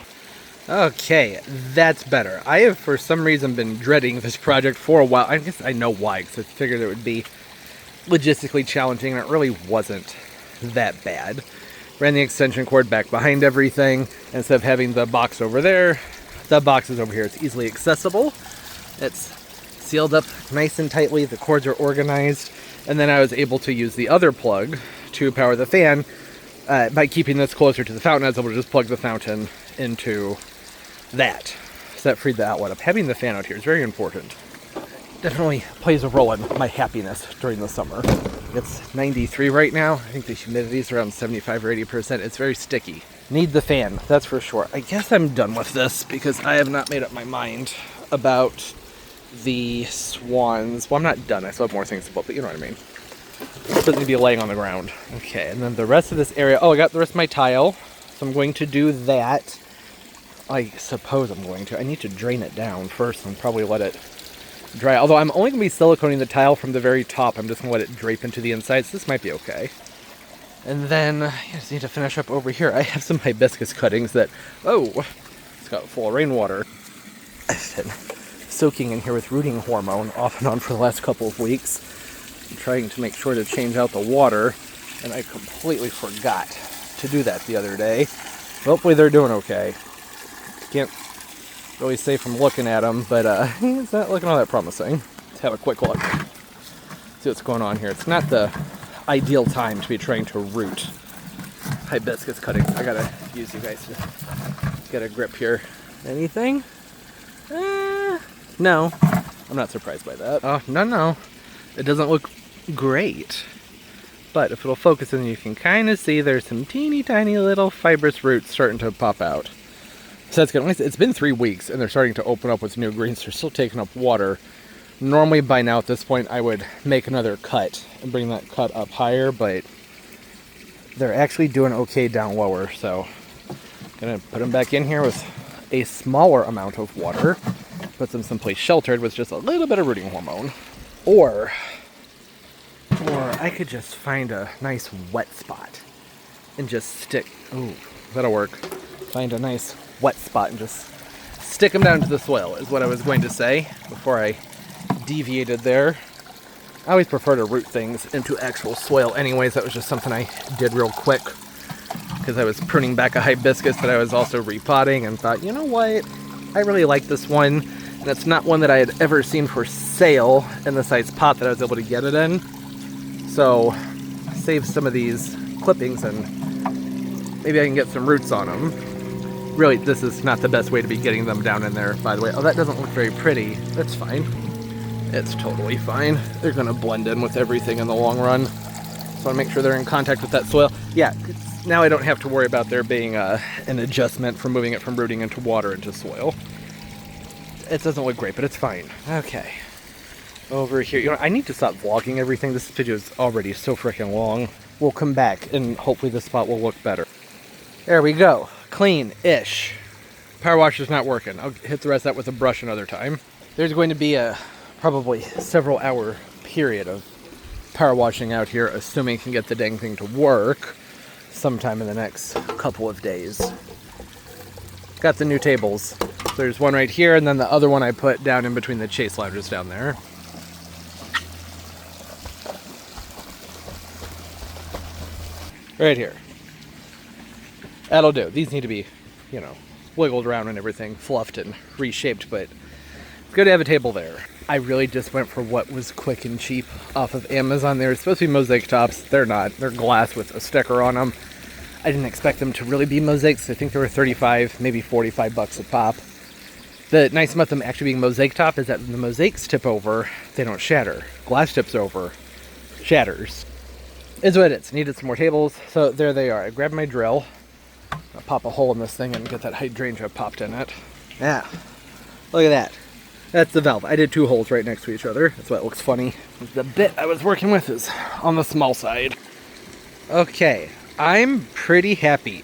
[SPEAKER 1] Okay, that's better. I have for some reason been dreading this project for a while. I guess I know why, because I figured it would be logistically challenging, and it really wasn't that bad. Ran the extension cord back behind everything. Instead of having the box over there, the box is over here. It's easily accessible. It's sealed up nice and tightly. The cords are organized. And then I was able to use the other plug to power the fan. By keeping this closer to the fountain, I was able to just plug the fountain into that. So that freed the outlet up. Having the fan out here is very important. Definitely plays a role in my happiness during the summer. It's 93 right now. I think the humidity is around 75 or 80%. It's very sticky. Need the fan, that's for sure. I guess I'm done with this because I have not made up my mind about the swans. Well, I'm not done. I still have more things to put, but you know what I mean. It doesn't need to be laying on the ground. Okay, and then the rest of this area. Oh, I got the rest of my tile. So I'm going to do that. I suppose I'm going to. I need to drain it down first and probably let it dry. Although I'm only going to be siliconing the tile from the very top. I'm just going to let it drape into the inside, so this might be okay. And then I just need to finish up over here. I have some hibiscus cuttings that, oh, it's got full of rainwater. I've been soaking in here with rooting hormone off and on for the last couple of weeks. I'm trying to make sure to change out the water, and I completely forgot to do that the other day. Hopefully they're doing okay. Can't really say from looking at them, but it's not looking all that promising. Let's have a quick look. See what's going on here. It's not the ideal time to be trying to root hibiscus cuttings. I gotta use you guys to get a grip here. Anything? No. I'm not surprised by that. Oh, no. It doesn't look great. But if it'll focus in, you can kind of see there's some teeny tiny little fibrous roots starting to pop out. So that's good. It's been 3 weeks and they're starting to open up with new greens. They're still taking up water. Normally by now at this point I would make another cut and bring that cut up higher, but they're actually doing okay down lower. So I'm going to put them back in here with a smaller amount of water. Put them someplace sheltered with just a little bit of rooting hormone. Or I could just find a nice wet spot and just stick, ooh, that'll work. Find a nice wet spot and just stick them down to the soil is what I was going to say before I deviated there. I always prefer to root things into actual soil anyways. That was just something I did real quick because I was pruning back a hibiscus that I was also repotting and thought, you know what, I really like this one, and it's not one that I had ever seen for sale in the size pot that I was able to get it in. So save some of these clippings and maybe I can get some roots on them. Really, this is not the best way to be getting them down in there, by the way. Oh, that doesn't look very pretty. That's fine. It's totally fine. They're going to blend in with everything in the long run. So I want to make sure they're in contact with that soil. Yeah, now I don't have to worry about there being an adjustment for moving it from rooting into water into soil. It doesn't look great, but it's fine. Okay. Over here. You know, I need to stop vlogging everything. This video is already so freaking long. We'll come back and hopefully this spot will look better. There we go. Clean-ish. Power washer's not working. I'll hit the rest of that with a brush another time. There's going to be a probably several hour period of power washing out here, assuming I can get the dang thing to work sometime in the next couple of days. Got the new tables. There's one right here, and then the other one I put down in between the chase ladders down there. Right here. That'll do. These need to be, you know, wiggled around and everything, fluffed and reshaped, but it's good to have a table there. I really just went for what was quick and cheap off of Amazon. They're supposed to be mosaic tops. They're not. They're glass with a sticker on them. I didn't expect them to really be mosaics. I think they were 35, maybe 45 bucks a pop. The nice about them actually being mosaic top is that when the mosaics tip over, they don't shatter. Glass tips over, shatters. Is what it is. Needed some more tables, so there they are. I grabbed my drill. I'll pop a hole in this thing and get that hydrangea popped in it. Yeah, look at that. That's the valve. I did 2 holes right next to each other. That's why it looks funny. The bit I was working with is on the small side. Okay, I'm pretty happy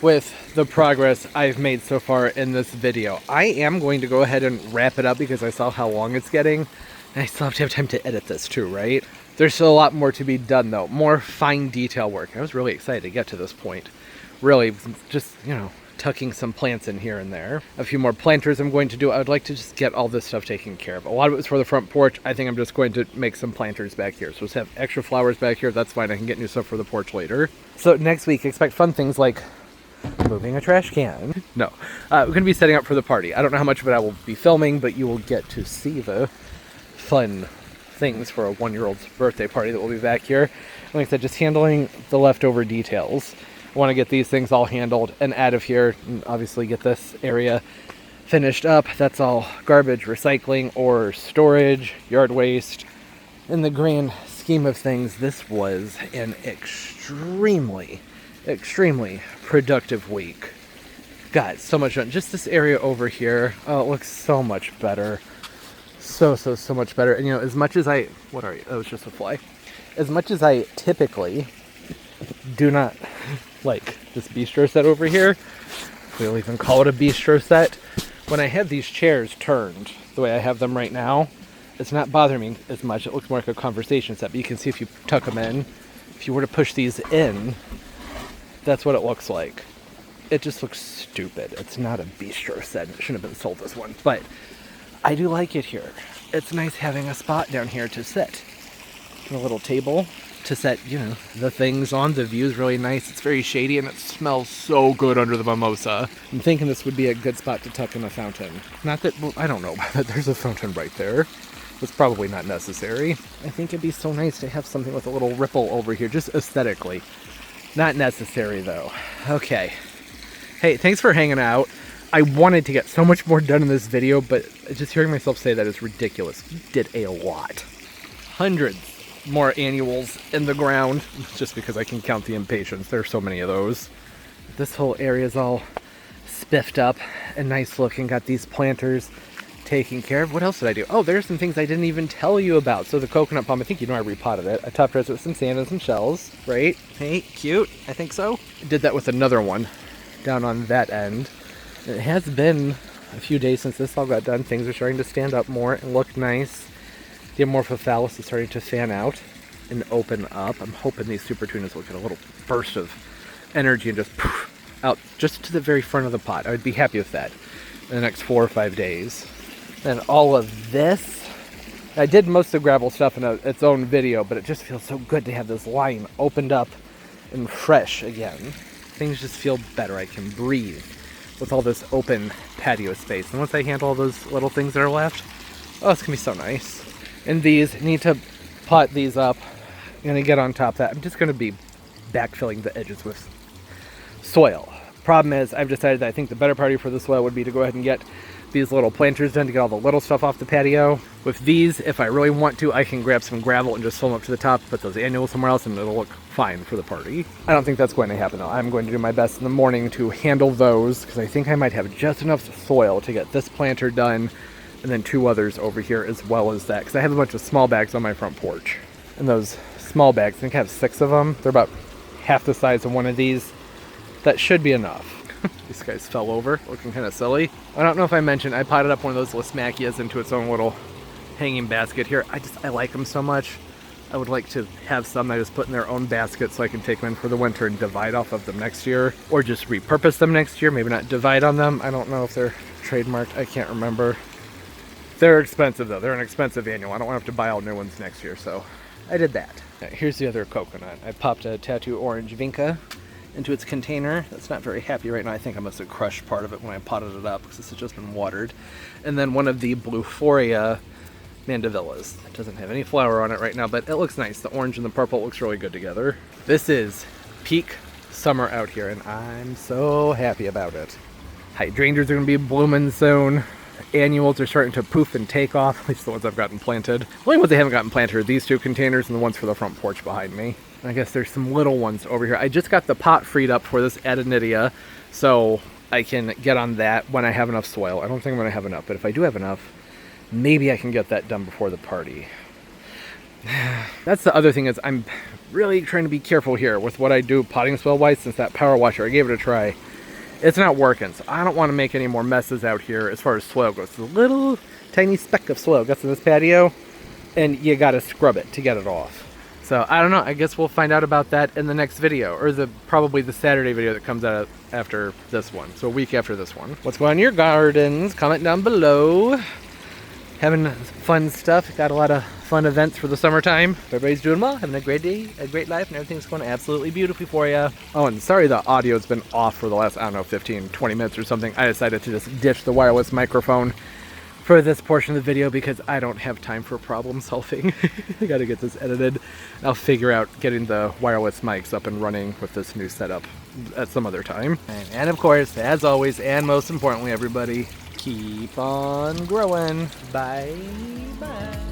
[SPEAKER 1] with the progress I've made so far in this video. I am going to go ahead and wrap it up because I saw how long it's getting. And I still have to have time to edit this too, right? There's still a lot more to be done though. More fine detail work. I was really excited to get to this point. Really, just, you know, tucking some plants in here and there. A few more planters I'm going to do. I would like to just get all this stuff taken care of. A lot of it was for the front porch. I think I'm just going to make some planters back here. So just have extra flowers back here. That's fine. I can get new stuff for the porch later. So next week, expect fun things like moving a trash can. No, we're going to be setting up for the party. I don't know how much of it I will be filming, but you will get to see the fun things for a 1-year-old's birthday party that will be back here. And like I said, just handling the leftover details. I want to get these things all handled and out of here, and obviously get this area finished up. That's all garbage, recycling, or storage, yard waste. In the grand scheme of things, this was an extremely productive week. Got so much done. Just this area over here, oh, it looks so much better. So much better. And you know, as much as I, what are you? Oh, it's just a fly. As much as I typically do not like this bistro set over here, we'll even call it a bistro set, when I have these chairs turned the way I have them right now, it's not bothering me as much. It looks more like a conversation set, but you can see if you tuck them in, if you were to push these in, that's what it looks like. It just looks stupid. It's not a bistro set. It shouldn't have been sold this one, but I do like it here. It's nice having a spot down here to sit. And a little table to set, you know, the things on. The view is really nice. It's very shady and it smells so good under the mimosa. I'm thinking this would be a good spot to tuck in a fountain. Not that, well, I don't know, but there's a fountain right there. It's probably not necessary. I think it'd be so nice to have something with a little ripple over here, just aesthetically. Not necessary though. Okay. Hey, thanks for hanging out. I wanted to get so much more done in this video, but just hearing myself say that is ridiculous. We did a lot. Hundreds more annuals in the ground, just because I can count the impatients. There's so many of those. This whole area is all spiffed up and nice looking. Got these planters taken care of. What else did I do? Oh, there's some things I didn't even tell you about. So the coconut palm, I think you know I repotted it. I top dressed it with some sand and some shells, right? Hey, cute. I think so. Did that with another one down on that end. It has been a few days since this all got done. Things are starting to stand up more and look nice. The Amorphophallus is starting to fan out and open up. I'm hoping these super tunas will get a little burst of energy and just poof, out just to the very front of the pot. I would be happy with that in the next 4 or 5 days. And all of this, I did most of the gravel stuff in its own video, but it just feels so good to have this line opened up and fresh again. Things just feel better. I can breathe with all this open patio space. And once I handle all those little things that are left, oh, it's gonna be so nice. And these, need to pot these up. I'm gonna get on top of that. I'm just gonna be backfilling the edges with soil. Problem is, I've decided that I think the better party for the soil would be to go ahead and get these little planters done to get all the little stuff off the patio. With these, if I really want to, I can grab some gravel and just fill them up to the top, put those annuals somewhere else, and it'll look fine for the party. I don't think that's going to happen though. I'm going to do my best in the morning to handle those, because I think I might have just enough soil to get this planter done, and then 2 others over here as well as that, because I have a bunch of small bags on my front porch. And those small bags, I think I have 6 of them. They're about half the size of one of these. That should be enough. These guys fell over, looking kind of silly. I don't know if I mentioned, I potted up one of those Lismachias into its own little hanging basket here. I like them so much. I would like to have some that I just put in their own basket so I can take them in for the winter and divide off of them next year. Or just repurpose them next year, maybe not divide on them. I don't know if they're trademarked, I can't remember. They're expensive though, they're an expensive annual. I don't want to have to buy all new ones next year, so I did that. Right, here's the other coconut. I popped a Tattoo Orange Vinca into its container. That's not very happy right now. I think I must have crushed part of it when I potted it up because this has just been watered. And then one of the Bluephoria Mandavillas. It doesn't have any flower on it right now, but it looks nice. The orange and the purple looks really good together. This is peak summer out here, and I'm so happy about it. Hydrangeas are going to be blooming soon. Annuals are starting to poof and take off, at least the ones I've gotten planted. The only ones I haven't gotten planted are these two containers and the ones for the front porch behind me. And I guess there's some little ones over here. I just got the pot freed up for this Adenidia, so I can get on that when I have enough soil. I don't think I'm going to have enough, but if I do have enough, maybe I can get that done before the party. That's the other thing, is I'm really trying to be careful here with what I do potting soil wise, since that power washer, I gave it a try. It's not working, so I don't want to make any more messes out here as far as soil goes. It's a little tiny speck of soil gets in this patio, and you gotta scrub it to get it off. So I don't know, I guess we'll find out about that in the next video, or probably the Saturday video that comes out after this one, so a week after this one. What's going on in your gardens? Comment down below. Having fun stuff, got a lot of fun events for the summertime. Everybody's doing well, having a great day, a great life, and everything's going absolutely beautifully for you. Oh, and sorry the audio's been off for the last, I don't know, 15, 20 minutes or something. I decided to just ditch the wireless microphone for this portion of the video because I don't have time for problem solving. I gotta get this edited. I'll figure out getting the wireless mics up and running with this new setup at some other time. And of course, as always, and most importantly, everybody, keep on growing. Bye. Bye.